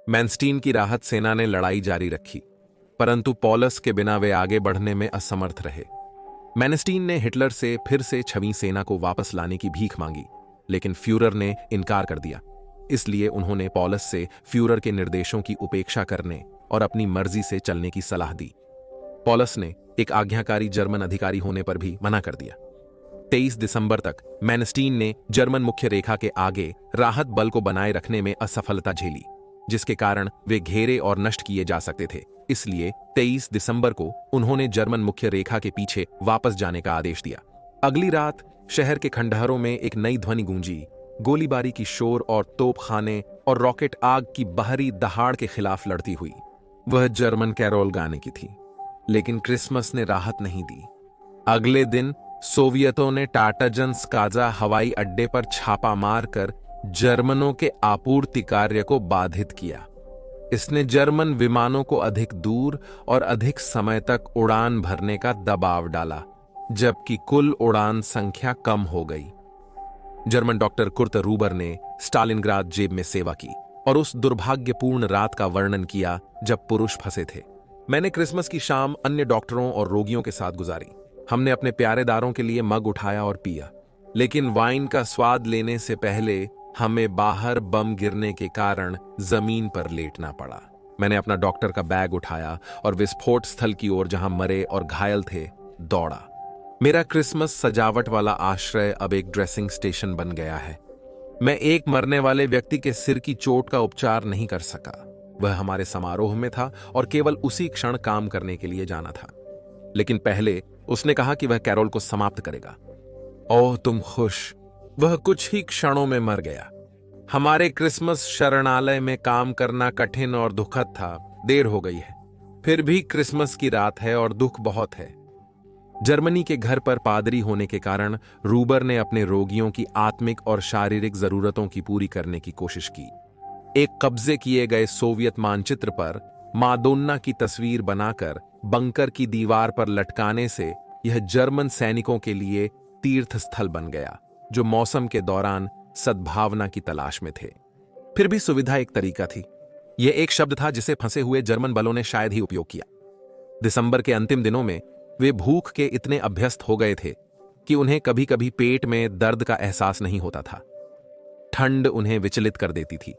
मैनस्टीन की राहत सेना ने लड़ाई जारी रखी, परंतु पॉलस के बिना वे आगे बढ़ने में असमर्थ रहे। मैनस्टीन ने हिटलर से फिर से छवी सेना को वापस लाने की भीख मांगी, लेकिन फ्यूरर ने इनकार कर दिया। इसलिए उन्होंने पॉलस से फ्यूरर के निर्देशों की उपेक्षा करने और अपनी मर्जी से चलने की सलाह दी। पॉलस ने एक आज्ञाकारी जर्मन अधिकारी होने पर भी मना कर दिया। 23 दिसंबर तक मैनस्टीन ने जर्मन मुख्य रेखा के आगे राहत बल को बनाए रखने में असफलता झेली, जिसके कारण वे घेरे और नष्ट किए जा सकते थे। इसलिए 23 दिसंबर को उन्होंने जर्मन मुख्य रेखा के पीछे वापस जाने का आदेश दिया। अगली रात शहर के खंडहरों में एक नई ध्वनि गूंजी। गोलीबारी की शोर और तोपखाने और रॉकेट आग की बाहरी दहाड़ के खिलाफ लड़ती हुई। वह जर्मन कैरोल गाने की थी, लेकिन क्रिसमस ने राहत नहीं दी। अगले दिन सोवियतों ने टाटाजन्स्काजा हवाई अड्डे पर छापा मारकर जर्मनों के आपूर्ति कार्य को बाधित किया। इसने जर्मन विमानों को अधिक दूर और अधिक समय तक उड़ान भरने का दबाव डाला, जबकि कुल उड़ान संख्या कम हो गई। जर्मन डॉक्टर कुर्ट रूबर ने स्टालिनग्राद जेब में सेवा की और उस दुर्भाग्यपूर्ण रात का वर्णन किया जब पुरुष फंसे थे। मैंने क्रिसमस की शाम अन्य डॉक्टरों और रोगियों के साथ गुजारी। हमने अपने प्यारेदारों के लिए मग उठाया और पिया, लेकिन वाइन का स्वाद लेने से पहले हमें बाहर बम गिरने के कारण जमीन पर लेटना पड़ा। मैंने अपना डॉक्टर का बैग उठाया और विस्फोट स्थल की ओर, जहां मरे और घायल थे, दौड़ा। मेरा क्रिसमस सजावट वाला आश्रय अब एक ड्रेसिंग स्टेशन बन गया है। मैं एक मरने वाले व्यक्ति के सिर की चोट का उपचार नहीं कर सका। वह हमारे समारोह में था और केवल उसी क्षण काम करने के लिए जाना था, लेकिन पहले उसने कहा कि वह कैरोल को समाप्त करेगा। ओह तुम खुश। वह कुछ ही क्षणों में मर गया। हमारे क्रिसमस शरणालय में काम करना कठिन और दुखद था। देर हो गई है, फिर भी क्रिसमस की रात है और दुख बहुत है। जर्मनी के घर पर पादरी होने के कारण रूबर ने अपने रोगियों की आत्मिक और शारीरिक जरूरतों की पूरी करने की कोशिश की। एक कब्जे किए गए सोवियत मानचित्र पर मादोन्ना की तस्वीर बनाकर बंकर की दीवार पर लटकाने से यह जर्मन सैनिकों के लिए तीर्थ स्थल बन गया, जो मौसम के दौरान सद्भावना की तलाश में थे। फिर भी सुविधा एक तरीका थी। यह एक शब्द था जिसे फंसे हुए जर्मन बलों ने शायद ही उपयोग किया। दिसंबर के अंतिम दिनों में वे भूख के इतने अभ्यस्त हो गए थे कि उन्हें कभी कभी पेट में दर्द का एहसास नहीं होता था। ठंड उन्हें विचलित कर देती थी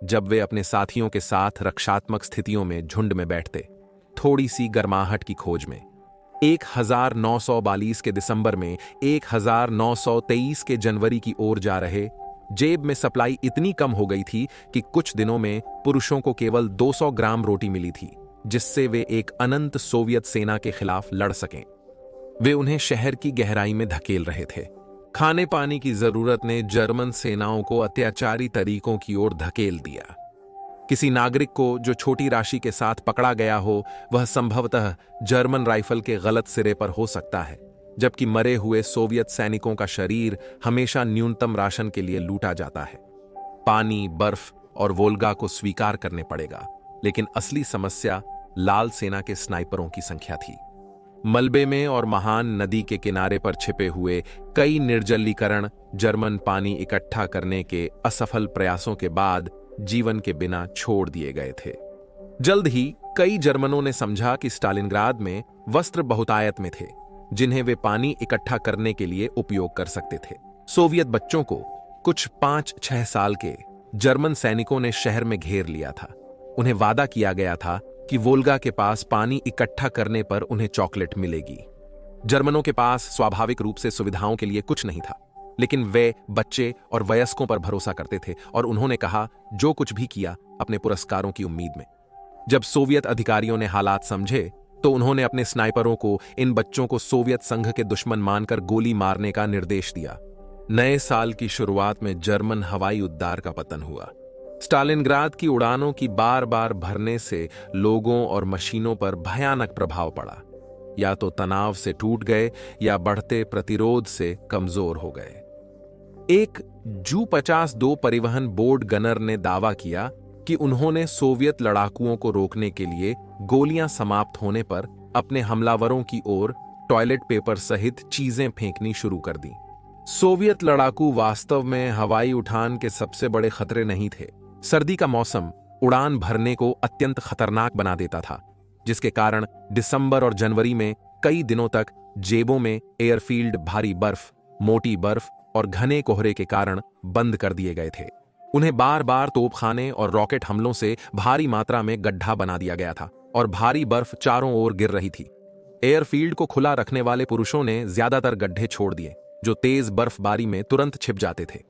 जब वे अपने साथियों के साथ रक्षात्मक स्थितियों में झुंड में बैठते, थोड़ी सी गर्माहट की खोज में। 1942 के दिसंबर में 1923 के जनवरी की ओर जा रहे, जेब में सप्लाई इतनी कम हो गई थी कि कुछ दिनों में पुरुषों को केवल 200 ग्राम रोटी मिली थी, जिससे वे एक अनंत सोवियत सेना के खिलाफ लड़ सकें। वे उन्हें शहर की गहराई में धकेल रहे थे। खाने पानी की जरूरत ने जर्मन सेनाओं को अत्याचारी तरीकों की ओर धकेल दिया। किसी नागरिक को जो छोटी राशि के साथ पकड़ा गया हो, वह संभवतः जर्मन राइफल के गलत सिरे पर हो सकता है, जबकि मरे हुए सोवियत सैनिकों का शरीर हमेशा न्यूनतम राशन के लिए लूटा जाता है। पानी, बर्फ और वोल्गा को स्वीकार करने पड़ेगा, लेकिन असली समस्या लाल सेना के स्नाइपरों की संख्या थी। मलबे में और महान नदी के किनारे पर छिपे हुए कई निर्जलीकरण जर्मन पानी इकट्ठा करने के असफल प्रयासों के बाद जीवन के बिना छोड़ दिए गए थे। जल्द ही कई जर्मनों ने समझा कि स्टालिनग्राद में वस्त्र बहुतायत में थे, जिन्हें वे पानी इकट्ठा करने के लिए उपयोग कर सकते थे। सोवियत बच्चों को, कुछ 5-6 साल के जर्मन सैनिकों ने शहर में घेर लिया था। उन्हें वादा किया गया था कि वोल्गा के पास पानी इकट्ठा करने पर उन्हें चॉकलेट मिलेगी। जर्मनों के पास स्वाभाविक रूप से सुविधाओं के लिए कुछ नहीं था, लेकिन वे बच्चे और वयस्कों पर भरोसा करते थे और उन्होंने कहा, जो कुछ भी किया अपने पुरस्कारों की उम्मीद में। जब सोवियत अधिकारियों ने हालात समझे तो उन्होंने अपने स्नाइपरों को इन बच्चों को सोवियत संघ के दुश्मन मानकर गोली मारने का निर्देश दिया। नए साल की शुरुआत में जर्मन हवाई उद्धार का पतन हुआ। स्टालिनग्राद की उड़ानों की बार बार भरने से लोगों और मशीनों पर भयानक प्रभाव पड़ा। या तो तनाव से टूट गए या बढ़ते प्रतिरोध से कमजोर हो गए। एक जू-52 परिवहन बोर्ड गनर ने दावा किया कि उन्होंने सोवियत लड़ाकुओं को रोकने के लिए गोलियां समाप्त होने पर अपने हमलावरों की ओर टॉयलेट पेपर सहित चीजें फेंकनी शुरू कर दी। सोवियत लड़ाकू वास्तव में हवाई उठान के सबसे बड़े खतरे नहीं थे। सर्दी का मौसम उड़ान भरने को अत्यंत खतरनाक बना देता था, जिसके कारण दिसंबर और जनवरी में कई दिनों तक जेबों में एयरफील्ड भारी बर्फ, मोटी बर्फ और घने कोहरे के कारण बंद कर दिए गए थे। उन्हें बार बार तोपखाने और रॉकेट हमलों से भारी मात्रा में गड्ढा बना दिया गया था और भारी बर्फ चारों ओर गिर रही थी। एयरफील्ड को खुला रखने वाले पुरुषों ने ज्यादातर गड्ढे छोड़ दिए, जो तेज बर्फबारी में तुरंत छिप जाते थे।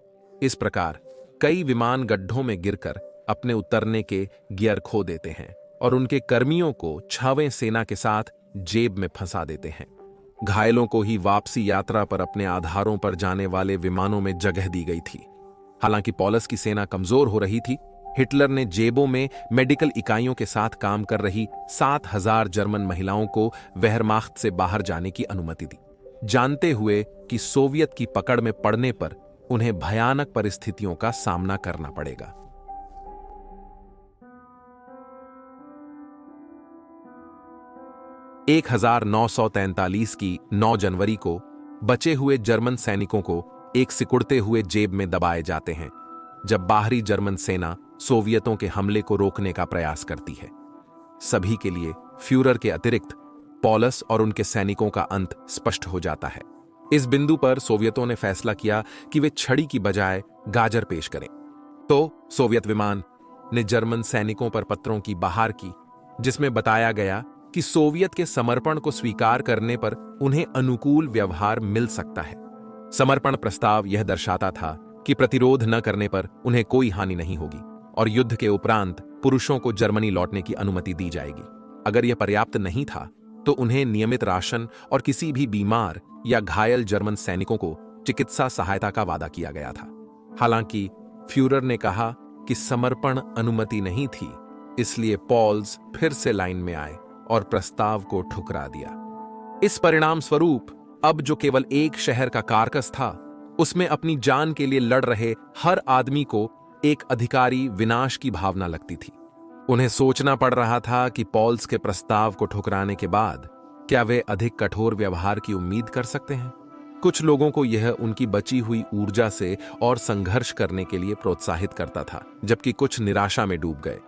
इस प्रकार कई विमान गड्ढों में गिरकर अपने उतरने के गियर खो देते हैं और उनके कर्मियों को छावें सेना के साथ जेब में फंसा देते हैं। घायलों को ही वापसी यात्रा पर अपने आधारों पर जाने वाले विमानों में जगह दी गई थी। हालांकि पॉलस की सेना कमजोर हो रही थी, हिटलर ने जेबों में मेडिकल इकाइयों के साथ काम कर रही 7,000 जर्मन महिलाओं को वेहरमाख्त से बाहर जाने की अनुमति दी, जानते हुए कि सोवियत की पकड़ में पड़ने पर उन्हें भयानक परिस्थितियों का सामना करना पड़ेगा। एक 1943 की 9 जनवरी को बचे हुए जर्मन सैनिकों को एक सिकुड़ते हुए जेब में दबाए जाते हैं, जब बाहरी जर्मन सेना सोवियतों के हमले को रोकने का प्रयास करती है। सभी के लिए फ्यूरर के अतिरिक्त पॉलस और उनके सैनिकों का अंत स्पष्ट हो जाता है। इस बिंदु पर सोवियतों ने फैसला किया कि वे छड़ी की बजाय गाजर पेश करें। तो सोवियत विमान ने जर्मन सैनिकों पर पत्रों की बहार की, जिसमें बताया गया कि सोवियत के समर्पण को स्वीकार करने पर उन्हें अनुकूल व्यवहार मिल सकता है। समर्पण प्रस्ताव यह दर्शाता था कि प्रतिरोध न करने पर उन्हें कोई हानि नहीं होगी और युद्ध के उपरांत पुरुषों को जर्मनी लौटने की अनुमति दी जाएगी। अगर यह पर्याप्त नहीं था तो उन्हें नियमित राशन और किसी भी बीमार या घायल जर्मन सैनिकों को चिकित्सा सहायता का वादा किया गया था। हालांकि फ्यूरर ने कहा कि समर्पण अनुमति नहीं थी, इसलिए पॉल्स फिर से लाइन में आए और प्रस्ताव को ठुकरा दिया। इस परिणाम स्वरूप अब जो केवल एक शहर का कारकस था, उसमें अपनी जान के लिए लड़ रहे हर आदमी को एक अधिकारी विनाश की भावना लगती थी। उन्हें सोचना पड़ रहा था कि पॉल्स के प्रस्ताव को ठुकराने के बाद क्या वे अधिक कठोर व्यवहार की उम्मीद कर सकते हैं। कुछ लोगों को यह उनकी बची हुई ऊर्जा से और संघर्ष करने के लिए प्रोत्साहित करता था, जबकि कुछ निराशा में डूब गए।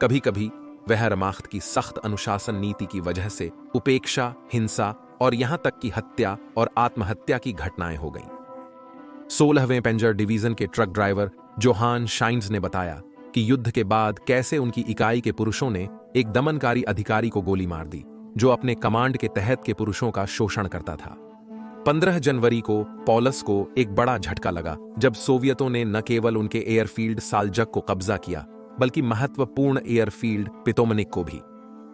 कभी कभी वेहरमाख्त की सख्त अनुशासन नीति की वजह से उपेक्षा, हिंसा और यहां तक कि हत्या और आत्महत्या की घटनाएं हो गईं। 16वें पेंजर डिवीजन के ट्रक ड्राइवर जोहान शाइन्स ने बताया कि युद्ध के बाद कैसे उनकी इकाई के पुरुषों ने एक दमनकारी अधिकारी को गोली मार दी, जो अपने कमांड के तहत के पुरुषों का शोषण करता था। 15 जनवरी को पॉलस को एक बड़ा झटका लगा जब सोवियतों ने न केवल उनके एयरफील्ड साल्जक को कब्जा किया, बल्कि महत्वपूर्ण एयरफील्ड पितोमनिक को भी,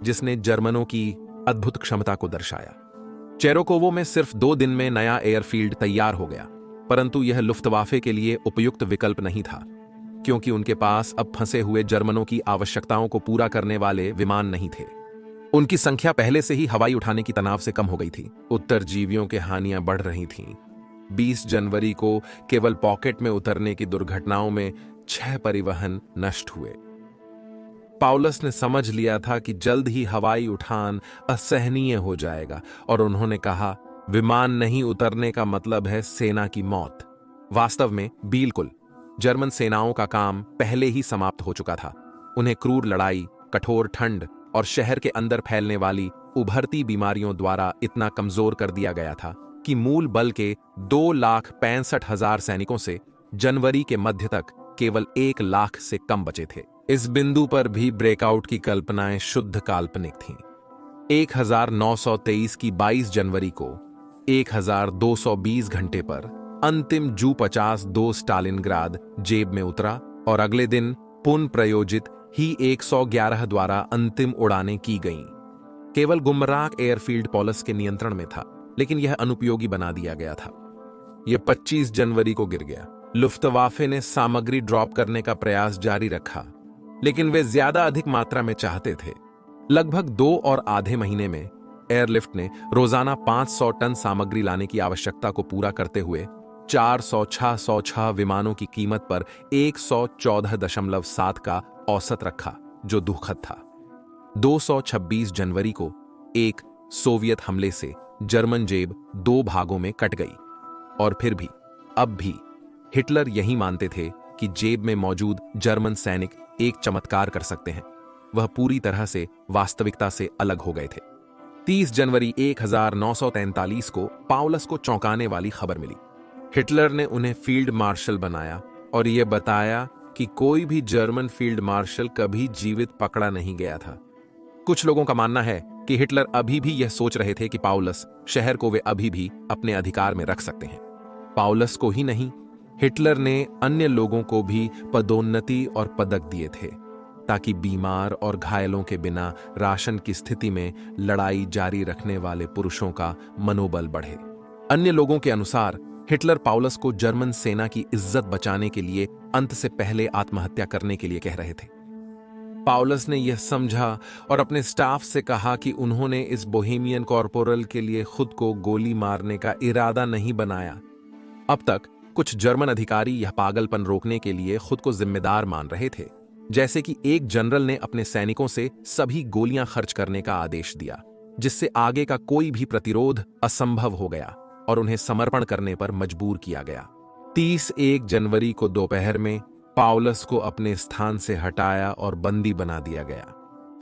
जिसने जर्मनों की अद्भुत क्षमता को दर्शाया। चेरोकोवो में सिर्फ 2 दिन में नया एयरफील्ड तैयार हो गया, परंतु यह लुफ्तवाफे के लिए उपयुक्त विकल्प नहीं था, क्योंकि उनके पास अब फंसे हुए जर्मनों की आवश्यकताओं को पूरा करने वाले विमान नहीं थे। उनकी संख्या पहले से ही हवाई उठाने की तनाव से कम हो गई थी। उत्तरजीवियों की हानियां बढ़ रही थीं। 20 जनवरी को केवल पॉकेट में उतरने की दुर्घटनाओं में 6 परिवहन नष्ट हुए। पाउलस ने समझ लिया था कि जल्द ही हवाई उठान असहनीय हो जाएगा और उन्होंने कहा, विमान नहीं उतरने का मतलब है सेना की मौत। वास्तव में बिल्कुल, जर्मन सेनाओं का काम पहले ही समाप्त हो चुका था। उन्हें क्रूर लड़ाई, कठोर ठंड और शहर के अंदर फैलने वाली उभरती बीमारियों द्वारा इतना कमजोर कर दिया गया था कि मूल बल के 2,65,000 सैनिकों से जनवरी के मध्य तक केवल 1 लाख से कम बचे थे। इस बिंदु पर भी ब्रेकआउट की कल्पनाएं शुद्ध काल्पनिक थीं। 1923 की 22 जनवरी को 1220 घंटे पर अंतिम जू 52 स्टालिनग्राद जेब में उतरा और अगले दिन पुनः प्रयोजित ही 111 द्वारा अंतिम उड़ानें की गईं। केवल गुमराह एयरफील्ड पॉलस के नियंत्रण में था, लेकिन यह अनुपयोगी बना दिया गया था। यह 25 जनवरी को गिर गया। लुफ्तवाफे ने सामग्री ड्रॉप करने का प्रयास जारी रखा, लेकिन वे ज्यादा अधिक मात्रा में चाहते थे। लगभग 2 और आधे महीने में एयरलिफ्ट ने रोजाना 500 टन सामग्री लाने की आवश्यकता को पूरा करते हुए 406 विमानों की कीमत पर 114.7 का औसत रखा, जो दुखद था। 226 जनवरी को एक सोवियत हमले से जर्मन जेब 2 भागों में कट गई, और फिर भी अब भी हिटलर यही मानते थे कि जेब में मौजूद जर्मन सैनिक एक चमत्कार कर सकते हैं। वह पूरी तरह से वास्तविकता से अलग हो गए थे। 30 जनवरी 1943 को पाउलस को चौंकाने वाली खबर मिली। हिटलर ने उन्हें फील्ड मार्शल बनाया और यह बताया कि कोई भी जर्मन फील्ड मार्शल कभी जीवित पकड़ा नहीं गया था। कुछ लोगों का मानना है कि हिटलर अभी भी यह सोच रहे थे कि पाउलस शहर को वे अभी भी अपने अधिकार में रख सकते हैं। पाउलस को ही नहीं, हिटलर ने अन्य लोगों को भी पदोन्नति और पदक दिए थे, ताकि बीमार और घायलों के बिना राशन की स्थिति में लड़ाई जारी रखने वाले पुरुषों का मनोबल बढ़े। अन्य लोगों के अनुसार हिटलर पाउलस को जर्मन सेना की इज्जत बचाने के लिए अंत से पहले आत्महत्या करने के लिए कह रहे थे। पाउलस ने यह समझा और अपने स्टाफ से कहा कि उन्होंने इस बोहेमियन कॉर्पोरल के लिए खुद को गोली मारने का इरादा नहीं बनाया। अब तक कुछ जर्मन अधिकारी यह पागलपन रोकने के लिए खुद को जिम्मेदार मान रहे थे, जैसे कि एक जनरल ने अपने सैनिकों से सभी गोलियां खर्च करने का आदेश दिया, जिससे आगे का कोई भी प्रतिरोध असंभव हो गया और उन्हें समर्पण करने पर मजबूर किया गया। 31 जनवरी को दोपहर में पाउलस को अपने स्थान से हटाया और बंदी बना दिया गया।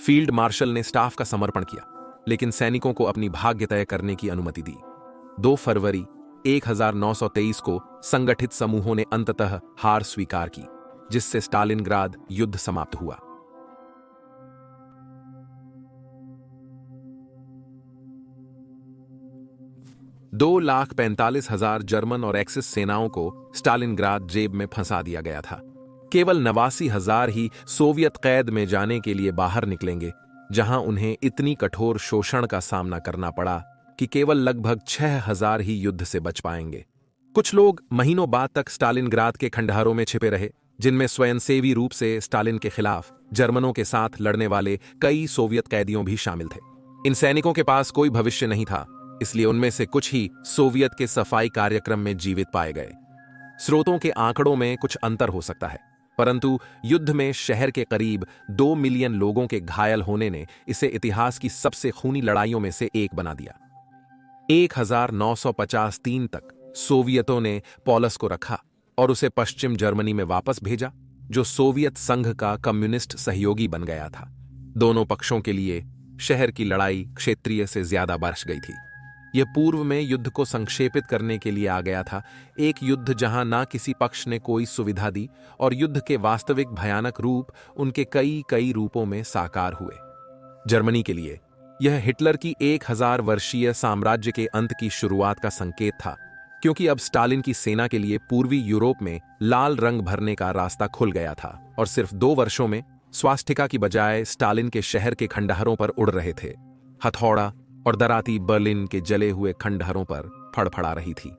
फील्ड मार्शल ने स्टाफ का समर्पण किया, लेकिन सैनिकों को अपनी भाग्य तय करने की अनुमति दी। 2 फरवरी 1923 को संगठित समूहों ने अंततः हार स्वीकार की, जिससे स्टालिनग्राद युद्ध समाप्त हुआ। दो 2,45,000 जर्मन और एक्सिस सेनाओं को स्टालिनग्राद जेब में फंसा दिया गया था। केवल 89,000 ही सोवियत कैद में जाने के लिए बाहर निकलेंगे, जहां उन्हें इतनी कठोर शोषण का सामना करना पड़ा कि केवल लगभग 6,000 ही युद्ध से बच पाएंगे। कुछ लोग महीनों बाद तक स्टालिनग्राद के खंडहरों में छिपे रहे, जिनमें स्वयंसेवी रूप से स्टालिन के खिलाफ जर्मनों के साथ लड़ने वाले कई सोवियत कैदियों भी शामिल थे। इन सैनिकों के पास कोई भविष्य नहीं था, इसलिए उनमें से कुछ ही सोवियत के सफाई कार्यक्रम में जीवित पाए गए। स्रोतों के आंकड़ों में कुछ अंतर हो सकता है, परंतु युद्ध में शहर के करीब 2 मिलियन लोगों के घायल होने ने इसे इतिहास की सबसे खूनी लड़ाइयों में से एक बना दिया। 1953 तक सोवियतों ने पोलस को रखा और उसे पश्चिम जर्मनी में वापस भेजा, जो सोवियत संघ का कम्युनिस्ट सहयोगी बन गया था। दोनों पक्षों के लिए शहर की लड़ाई क्षेत्रीय से ज्यादा बढ़ गई थी। यह पूर्व में युद्ध को संक्षेपित करने के लिए आ गया था, एक युद्ध जहां ना किसी पक्ष ने कोई सुविधा दी और युद्ध के वास्तविक भयानक रूप उनके कई कई रूपों में साकार हुए। जर्मनी के लिए यह हिटलर की 1000 वर्षीय साम्राज्य के अंत की शुरुआत का संकेत था, क्योंकि अब स्टालिन की सेना के लिए पूर्वी यूरोप में लाल रंग भरने का रास्ता खुल गया था और सिर्फ 2 वर्षों में स्वास्टिका की बजाय स्टालिन के शहर के खंडहरों पर उड़ रहे थे। हथौड़ा और दराती बर्लिन के जले हुए खंडहरों पर फड़फड़ा रही थी।